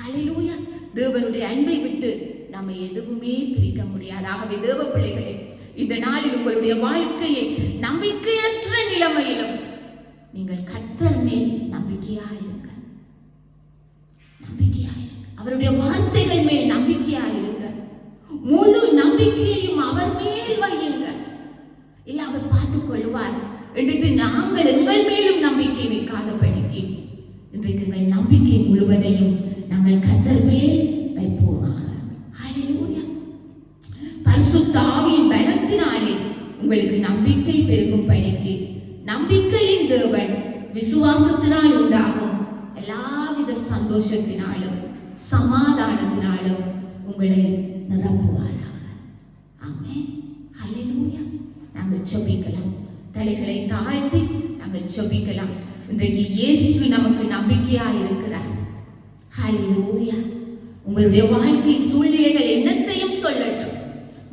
Speaker 1: ஹல்லேலூயா. தேவனுடைய அன்பை விட்டு நம்மை எதுவுமே பிரிக்க முடியாது. ஆகவே தேவ பிள்ளைகளே, இந்த நாளில் உங்களுடைய வாழ்க்கையை நம்பிக்கையற்ற நிலைமையிலும் நீங்கள் கர்த்தர் மேல் நம்பிக்கையாயிருங்க. அவருடைய வார்த்தைகள் மேல் நம்பிக்கையாயிருங்க. முழு நம்பிக்கையையும் அவர் மேல் வையுங்க. இல்ல அவர் பார்த்துக் கொள்வார் என்று நாங்கள் எங்கள் மேலும் நம்பிக்கை வைக்காதபடிக்கு இன்றைக்கு எங்கள் நம்பிக்கை முழுவதையும் நாங்கள் கர்த்தர் மேல் வைப்போமாக. ஹல்லேலூயா. பரிசுத்த ஆவியின் பலத்தினாலே உங்களுக்கு நம்பிக்கை பெருகும்படிக்கு நம்பிக்கையின் தேவன் விசுவாசத்தினால் உண்டாகும் எல்லாவித சந்தோஷத்தினாலும் சமாதானத்தினாலும் உங்களை நிரப்புவாராக. ஆமென். ஹல்லேலூயா. நாங்கள் ஜெபிக்கலாம். தலைகளை தாழ்த்தி நாங்கள் ஜெபிக்கலாம். இன்றைக்கு இயேசு நமக்கு நம்பிக்கையாய் இருக்கிறார். ஹல்லேலூயா. உங்களுடைய வாழ்க்கை சூழ்நிலைகள் என்னத்தையும் சொல்லட்டும்,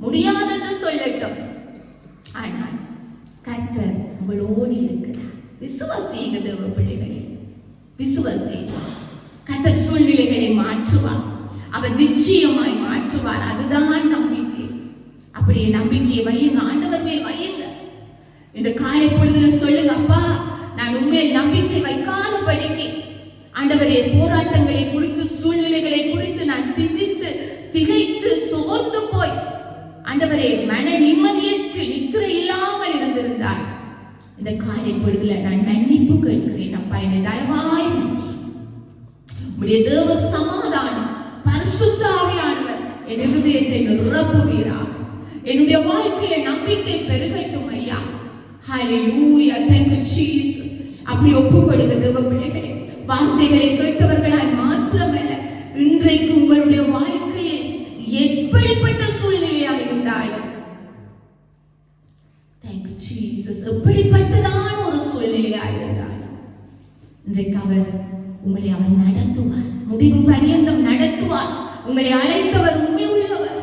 Speaker 1: முடியாதென்று சொல்லட்டும், ஆனால் கர்த்தர் உங்களோடு இருக்கிறார். விசுவாசியுங்க தேவ பிள்ளைகளே, விசுவாசியுங்க. கர்த்தர் சூழ்நிலைகளை மாற்றுவார். அவர் நிச்சயமாய் மாற்றுவார். அதுதான் நம்பிக்கை. அப்படியே நம்பிக்கையை வையுங்க, ஆண்டவர் மேல் வையுங்க. இந்த காலை பொழுதுல சொல்லுங்க, அப்பா நான் உண்மையில் நம்பிக்கை வைக்காதபடிக்கு ஆண்டவரே, போராட்டங்களை குறித்து சூழ்நிலைகளை குறித்து நான் சிந்தித்து திகைத்து சோர்ந்து போய் ஆண்டவரே மன நிம்மதியற்று நித்திரை இல்லாமல் இருந்திருந்தால் இந்த காலை பொழுதுல நான் மன்னிப்பு கேட்கிறேன். அப்பா, என்னை தயவாய் உம்முடைய தேவ சமாதானம் பரிசுத்த ஆவியானவர் என் இருதயத்தை நிரப்புவீராக. என்னுடைய வாழ்க்கையில நம்பிக்கை பெருகட்டும் ஐயா. ஹல்லேலூயா. Thank you Jesus. அப்படி ஒப்புக்கொடுங்க தேவ பிள்ளைகளே. வார்த்தைகளை கேட்டவர்களால் மாத்திரமல்ல, இன்றைக்கு உங்களுடைய வாழ்க்கையில் எப்படிப்பட்ட சூழ்நிலையாக இருந்தாலும் Thank you Jesus. எப்படிப்பட்டதான ஒரு சூழ்நிலையாக இருந்தாலும் இன்றைக்கு உங்களை அவர் நடத்துவார். முடிவு பரியந்தம் நடத்துவார். உங்களை அழைத்தவர் உண்மை உள்ளவர்.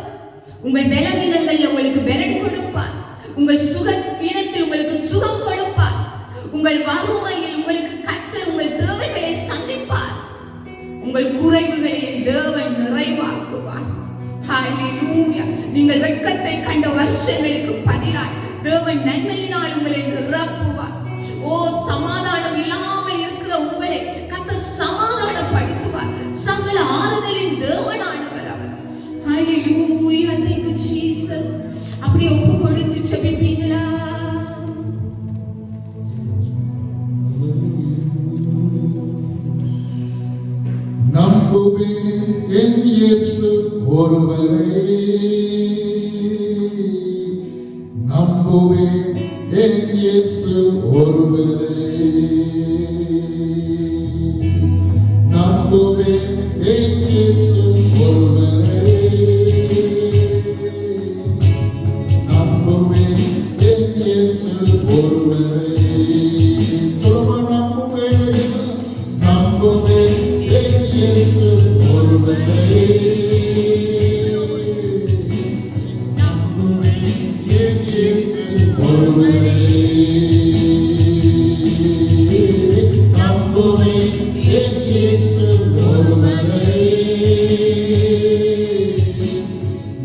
Speaker 1: உங்கள் பலவீனங்களில் உங்களுக்கு பலன் கொடுப்பார். உங்கள் சுகவீனத்தில் உங்களுக்கு சுகம் கொடுப்பார். உங்கள் வறுமையில் உங்களுக்கு கர்த்தர் உங்கள் தேவைகளை சந்திப்பார். உங்கள் குறைவுகளை தேவன் நிறைவாக்குவார். ஹல்லேலூயா. நீங்கள் வெட்கத்தை கண்ட வருஷங்களுக்கு பதிலாய் தேவன் நன்மையினால் உங்களை நிரப்புவார். ஓ, சமாதானம் இல்லாமல் இருக்கிற உங்களை கர்த்தர் சமாதானப்படுத்துவார். சகல ஆறுதலின் தேவனானவர் அவர். ஹல்லேலூயா. Thank you Jesus. அப்படியே ஒப்பு கொடுத்து ஜெபிப்பீங்களா?
Speaker 2: நம்புவேன் என் இயேசு ஒருவரே, நம்புவேன் என் இயேசு ஒருவரே, நம்புவேன் என் இயேசு ஒருவரே, நம்புவேன் என் இயேசு ஒருவரே. சொல்லுமா, நம்புவேன், நம்புவேன் என் இயேசு ஒருவரே, நம்புவேன் என் இயேசு ஒருவரே, நம்புவேன் என் இயேசு ஒருவரே,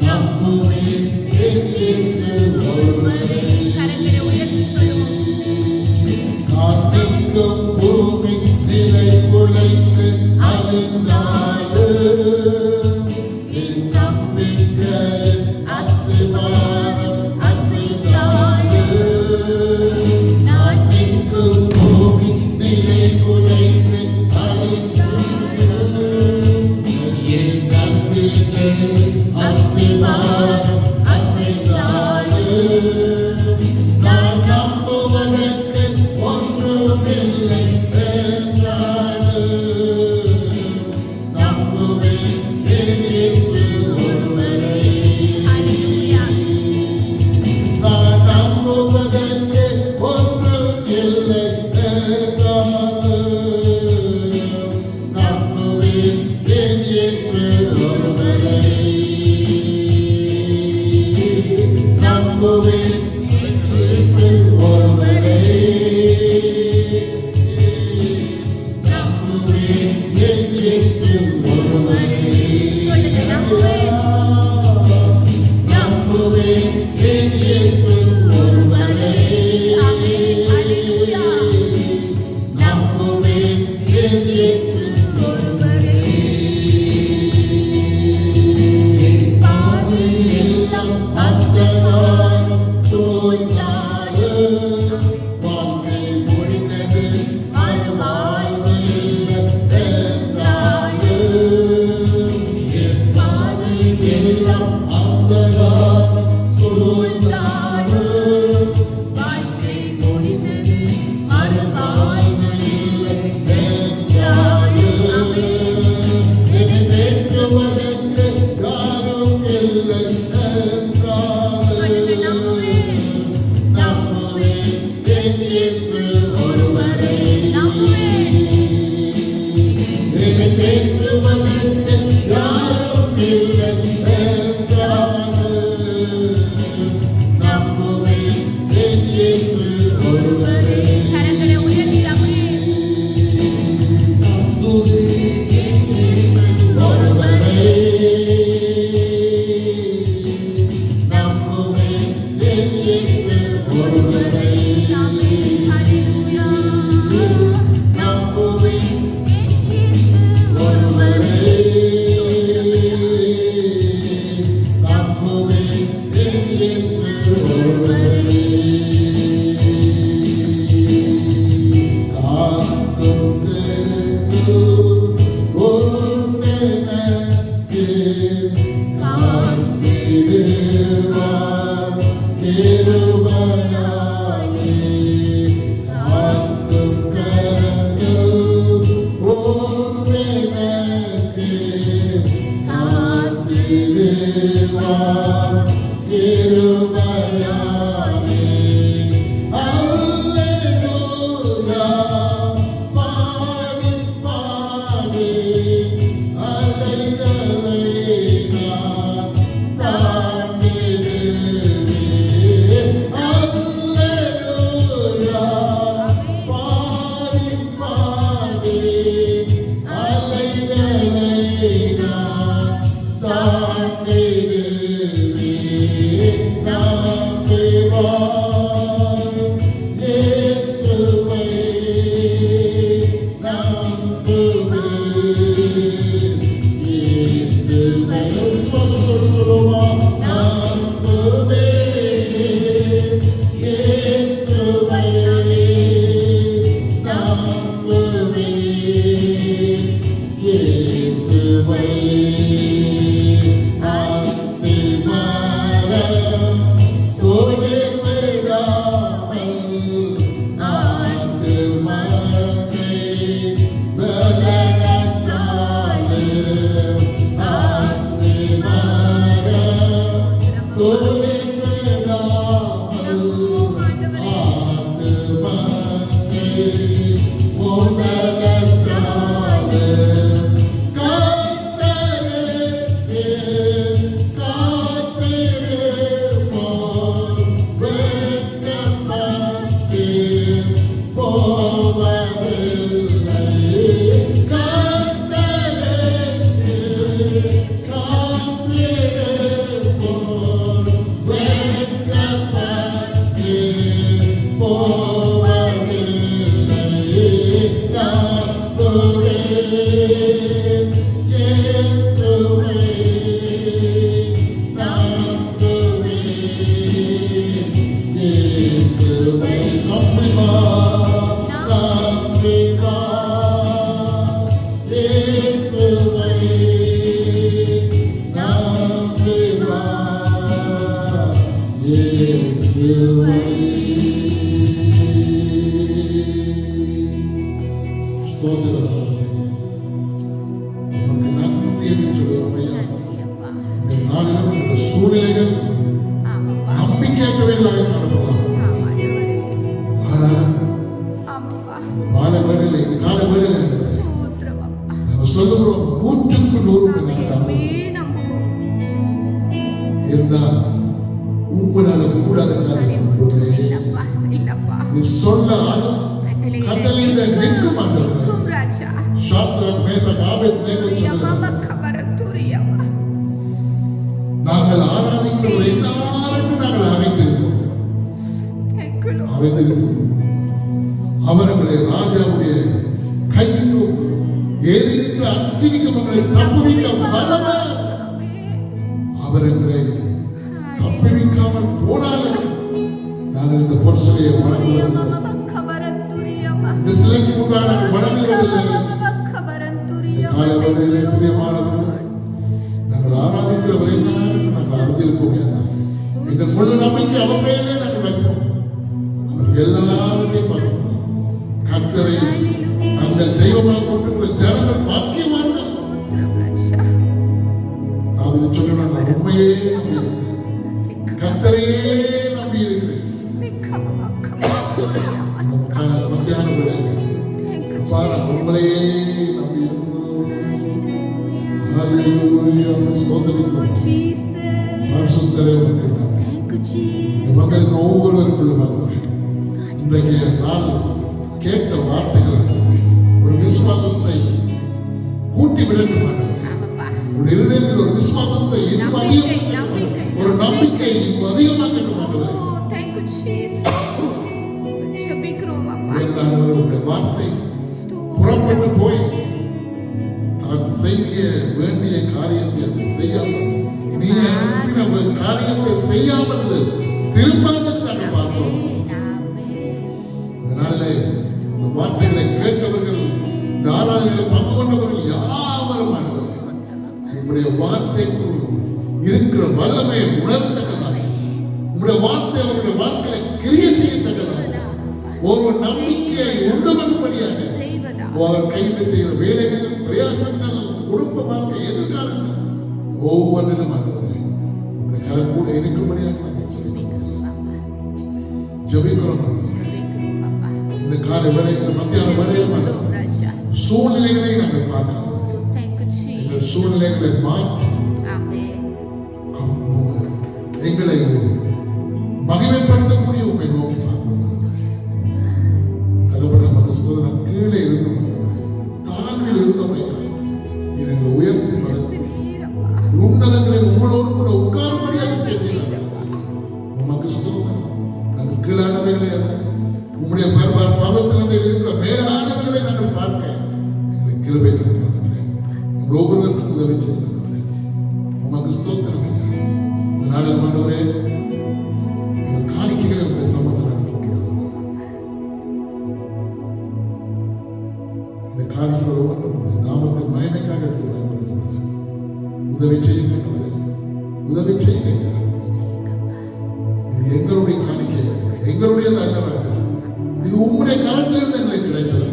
Speaker 2: நம்புவேன் என் இயேசு ஒருவரே.
Speaker 1: கரங்களை உயர்த்தி சொல்லுவோம்.
Speaker 2: காற்றெங்கும் பூமி நிலை குலைத்து அழிந்தாலும் என் நம்பிக்கையின் அஸ்திவாரம் அசைந்தாலும், நான் எங்கும் பூமி நிலை குலைத்து அழிந்தாலும் என் நம்பிக்கையின் அஸ்திவாரம் அசைந்தாலும், நான் நம்புவதற்கு ஒன்றுமில்லை என்றாலும், நம்புவேன் என் இயேசு ஒருவரே,
Speaker 1: ஹல்லேலூயா.
Speaker 2: நான் நம்புவதற்கு ஒன்றுமில்லை என்றாலும், நம்புவேன் என் இயேசு ஒருவரே, நம்புவேன் என் இயேசு ஒருவரே, நம்புவேன் என் இயேசு ஒருவரே.
Speaker 1: சொல்லுங்க, நம்புவேன்.
Speaker 2: நம்புவேன் என் இயேசு ஒருவரே,
Speaker 1: ஆமென். ஹல்லேலூயா.
Speaker 2: சூழ்நிலைகள் நம்பிக்கையற்றவைகளாக காணப்படலாம். ஆனால் கால வேளையில் நம்ம சொல்லுகிறோம் 100% இருந்தால் உங்களால கூடாத காரியம் சொல்ல ஆகும் கட்டளையிட நிற்க மாட்டோம். சாத்ராக் மேஷாக் ஆபேத்நேகோ நாங்கள் ஆராதிக்கிறவர் எல்லாருக்கும் நாங்கள் அறிந்திருக்கிறோம். அவர்களை ராஜாவுடைய கைக்கும் ஏறியிருந்த அக்கினிக்கு அவர்களை தப்புவிக்க வல்லவர். அவர்களை தப்புவிக்காமல் போனாலும் நாங்கள் இந்த பொற்சிலையை வணங்குவதில்லை. இந்த சிலைக்கு முன்பாக நாங்கள் வணங்குவதில்லை. காலவரையிலே பிரியமானவர்கள் நாங்கள் ஆராதிக்கிறவரை நாங்கள் அறிந்திருக்கோம். எங்கள் முழு நம்பிக்கை அவர் மேலே நாங்கள் வைப்போம். அவர் எல்லாருமே பார்க்கிறோம். கர்த்தரை நாங்கள் தெய்வமாக கொண்டு ஜனங்கள் பாக்கியவான்கள். நான் சொல்ல நான் உண்மையே நம்பி இருக்கிறேன். கர்த்தரையே நம்பி இருக்கிறேன். மத்தியான பிள்ளைங்க உங்களையே நம்பி இருக்கிறோம். ஒவ்வொருவருக்குள்ளும் இன்றைக்கு நான் கேட்ட வார்த்தைகள் ஒரு விசுவாசத்தை கூட்டி விடட்டும். ஒரு இருதயத்தில் ஒரு விசுவாசத்தை ஒரு நம்பிக்கை அதிகமாக்கட்டும். வார்த்தை புறப்பட்டு போய் தான் செய்ய வேண்டிய காரியத்தை அது செய்யாமல் நீ காரியத்தை செய்யாமல் திரும்பாத நாங்கள் பார்க்கிறோம். அதனால இந்த வார்த்தைகளை கேட்டவர்கள் இந்த ஆராதனைகளை பங்கு கொண்டவர்கள் யாவரும் உங்களுடைய வார்த்தைக்கு இருக்கிற வல்லமையை உணர்த்தக்கதாக உங்களுடைய வார்த்தை அவருடைய வாழ்க்கையை கிரியை செய்யத்தக்கதாக ஒரு நம்பிக்கையை உண்டு பண்ணும்படியாக அவர் கைது செய்கிற வேலைகள் பிரயாசங்கள் குடும்ப வாழ்க்கை எதிர்காலங்கள் ஒவ்வொன்றிலும் ஆண்டவர்கள் உங்களுடைய கரம் கூட இருக்கும்படியாக நாங்கள் ஜெபிக்கிறோம். இந்த காலை வேலைகள் மத்தியான வேலையில் சூழ்நிலைகளை நாங்கள் பார்க்கிறோம். இந்த சூழ்நிலைகளை மாற்றி எங்களை மகிமைப்படுத்தக்கூடிய உண்மை நோக்கி தகப்பட கீழே இருந்த தாழ்வில் இருந்தமையா எங்களை உயர்த்தி நடத்தி உன்னதங்களை உங்களோடு கூட உட்காரும்படியாக செய்தீர்கள். உமக்கு ஸ்தோத்திரம். நாங்கள் கீழானவைகளை அல்ல உங்களுடைய பர்வத்திலிருந்து இருக்கிற மேலானவர்களை நாங்கள் பார்க்க எங்களை கிருபை இருக்கிறேன். எங்கள் ஒவ்வொருவருக்கும் உதவி செய்திருக்கிறேன். உமக்கு ஸ்தோத்திரம். இதனால ஆண்டவரே எங்கள் காணிக்கைகளை உங்களுடைய சமூகத்தில் அனுப்பிக்கிறோம். இந்த காணிக்கைகள் ஒவ்வொன்றும் நாமத்தின் மகிமைக்காக எடுத்து பயன்படுத்துகிறேன். உதவி செய்யுங்க, உதவி செய்யுங்க. இது எங்களுடைய காணிக்கை, எங்களுடைய தகவல். இது உம்முடைய கரத்திலிருந்து எங்களுக்கு கிடைத்தது.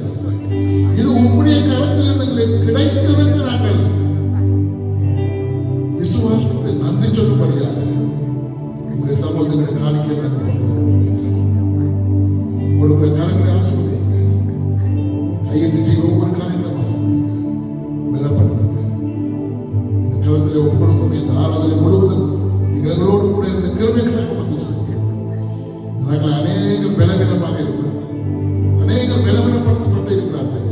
Speaker 2: இது உம்முடைய கரத்திலிருந்து எங்களுக்கு கிடைத்தது என்று நாங்கள் விசுவாசத்தை நன்றி சொல்லும்படியாக உங்களுடைய சமூகங்களை காணிக்கை கொடுக்கிற கரங்களை ஆசிர்வதிங்க. கையிட்டு செய்கிற ஒவ்வொரு காரியங்களும் பலப்படுத்துங்க. இந்த களத்தில் ஒப்பு கொடுக்கும் இந்த ஆராதனை முழுவதும் எங்களோடு கூட இந்த கிருபைகளை அநேக பலவீனமாக இருக்கிறார்கள், அநேக பலவீனப்படுத்தப்பட்டு இருக்கிறார்கள்.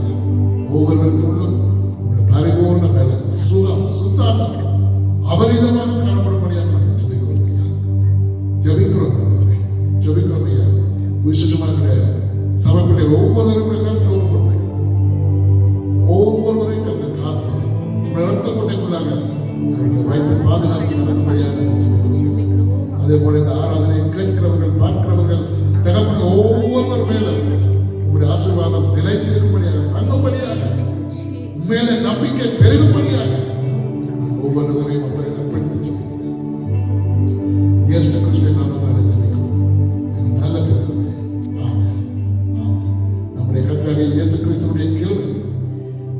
Speaker 2: ஒவ்வொருவருக்கும் உள்ளும் பரிபூர்ண பலன், சுகம், சுத்தம் அபரிதமாக காணப்படும்படியாக நாங்கள் ஜெபிக்கிறோம் ஐயா. ஜெபிக்கிறோம் ஆண்டவரே, ஜெபிக்கிறோம் ஐயா. விசேஷமாக சபைப்பிள்ளை ஒவ்வொருவருடைய கருத்தில் ஒப்பு கொடுக்கிறோம். ஒவ்வொருவரையும் கருத்தை காத்து ரத்த கொட்டைக்குள்ளாக வைத்து பாதுகாத்து நடக்கும்படியாக ஜெபிக்கிறோம். அதே போல இந்த ஆராதனை கேட்கிறவர்கள், பார்க்கிறவர்கள், தகப்பன ஒவ்வொருவர் மேலும் உங்களுடைய ஆசீர்வாதம் நிலைத்திருக்கும்படியாக, தங்கும்படியாக, மேலே நம்பிக்கை பெருகும்படியாக ஒவ்வொருவரையும் அர்ப்பணித்து ஜெபிக்கிறேன். இயேசு கிறிஸ்துவின் நாமத்தினாலே ஜெபிக்கிறோம் எங்கள் நல்ல பிதாவே. ஆமென், ஆமென். நம்முடைய கர்த்தராகிய இயேசு கிறிஸ்துவினுடைய கிருபை,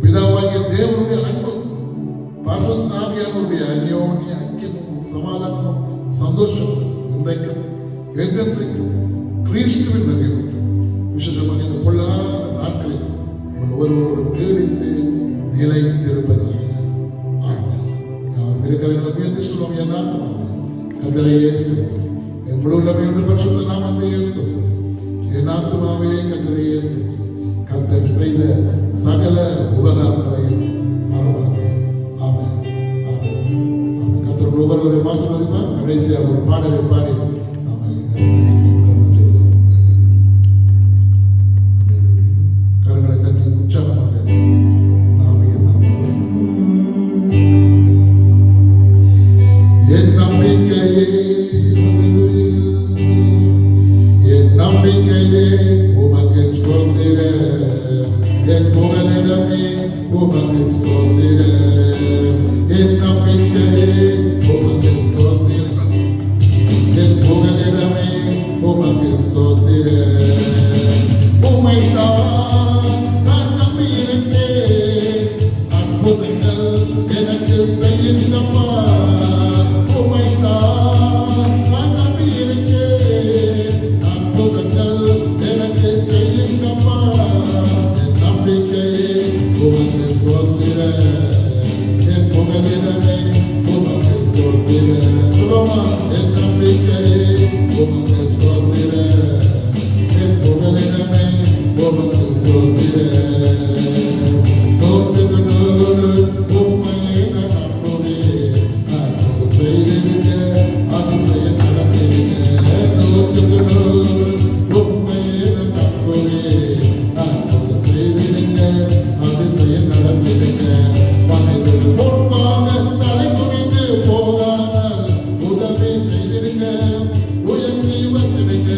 Speaker 2: பிதாவாகிய தேவனுடைய அன்பும், பரிசுத்த ஆவியானவருடைய அந்யோன்ய ஐக்கியமும், சமாதானமும், சந்தோஷம் இன்றைக்கும் என்றென்றைக்கும் கிறிஸ்துவின் வருகை வேண்டும். விசேஷமாக இந்த பொல்லாத நாட்களில் ஒவ்வொருவரோடு நீடித்து நிலைத்திருப்பதாக. ஆமென். யார் இருக்கிறவர்களை முயற்சி சொல்லுவோம். என் ஆத்மாவே கர்த்தரை ஸ்தோத்திரி, என் முழு உள்ளமையுள்ள பரிசுத்த நாமத்தை ஸ்தோத்திரி. என் ஆத்மாவே கர்த்தரை ஸ்தோத்திரி, கர்த்தர் செய்த சகல உபகாரங்களையும் மறவாதே. ஆமென், ஆமென், ஆமென். கர்த்தர் ஒவ்வொருவரையும் ஆசீர்வதிப்பார். கடைசியாக ஒரு பாடலை பாடி நாம கரங்களை தட்டி உற்சாகமாக என் நம்பிக்கையே, என் நம்பிக்கையே உமக்கு ஸ்தோத்திரம், என் புகலிடமே உமக்கு ஸ்தோத்திரம், என் நம்பிக்கையே உமக்கு ஸ்தோத்திரம், என் புகலிடமே உமக்கு ஸ்தோத்திரம். உம்மைத்தான் நான் நம்பியிருக்கேன், அற்புதங்கள் எனக்கு செய்யுங்கப்பா. உம்மைத்தான் நான் நம்பியிருக்கேன், அற்புதங்கள் எனக்கு செய்யுங்கப்பா. என் நம்பிக்கையே உமக்கு ஸ்தோத்திரம், என் புகலிடமே உமக்கு ஸ்தோத்திரம். சொல்லுமா, என் நம்பிக்கையே உமக்கு ஸ்தோத்திரம், என் புகலிடமே உமக்கு ஸ்தோத்திரம். நூற்றுக்கு நூறு உம்மையை நான் நம்புவேன், அற்புதம் செய்திருக்க அதிசயம் நடந்திருக்க. நூற்றுக்கு நூறு உம்மையை நான் நம்புவேன், அற்புதம் செய்திருக்க அதிசயம் நடந்திருக்க. மனிதர்கள் முன்பாக தலை குனிந்து போகாமல் உதவி செய்திருக்க, உயர்த்தி வச்சிருக்க.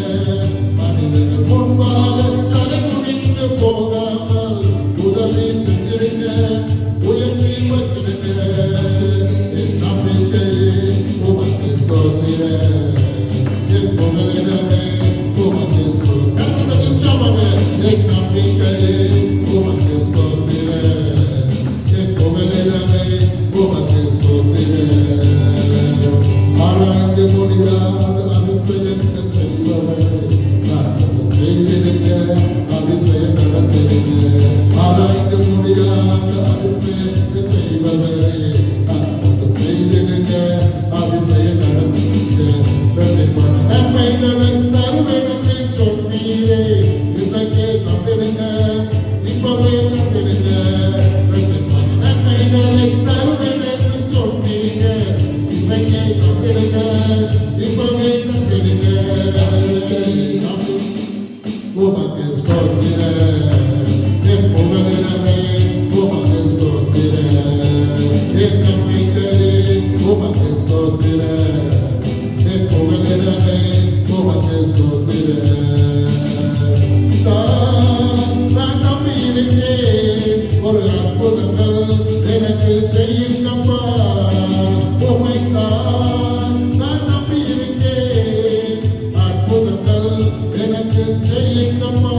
Speaker 2: மனிதர்கள் முன்பாக தலை குனிந்து போகாமல் உதவி செஞ்சிருக்க, உயர்த்தி வச்சிருக்க. என் நம்பிக்கையே உமக்கு ஸ்தோத்திரம், என் புகலிடமே உமக்கு ஸ்தோத்திரம். உற்சாகமாக என் நம்பிக்கையே உமக்கு ஸ்தோத்திரம், என் புகலிடமே உமக்கு ஸ்தோத்திரம். ஆராய்ந்து முடியாத அதிசயங்கள் செய்பவரே, அற்புதம் செய்திருக்க அதிசயம் நடந்திருக்க. ஆராய்ந்து முடியாத அதிசயங்கள் செய்பவரே, அற்புதம் செய்திருக்க அதிசயம் நடந்திருக்க. பிரதிபல நன்மைகளை தருவேன் என்று சொன்னீரே, இன்றைக்கே தந்திருங்க, இப்பவே தந்திருங்க. பிரதிபல நன்மைகளை தருவேன் என்று சொன்னீங்க, இன்றைக்கே தந்திருங்க, இப்பவே தந்திருங்க. உமக்கு ஸ்தோத்திரம், என் புகலிடமே உமக்கு ஸ்தோத்திரம், என் நம்பிக்கையே உமக்கு ஸ்தோத்திரம், என் புகலிடமே உமக்கு ஸ்தோத்திரம். நான் நம்பியிருக்கேன், ஒரு அற்புதங்கள் எனக்கு செய்யுங்கப்பா. உம்மைத்தான் நான் நம்பியிருக்கேன், அற்புதங்கள் எனக்கு செய்யுங்கப்பா.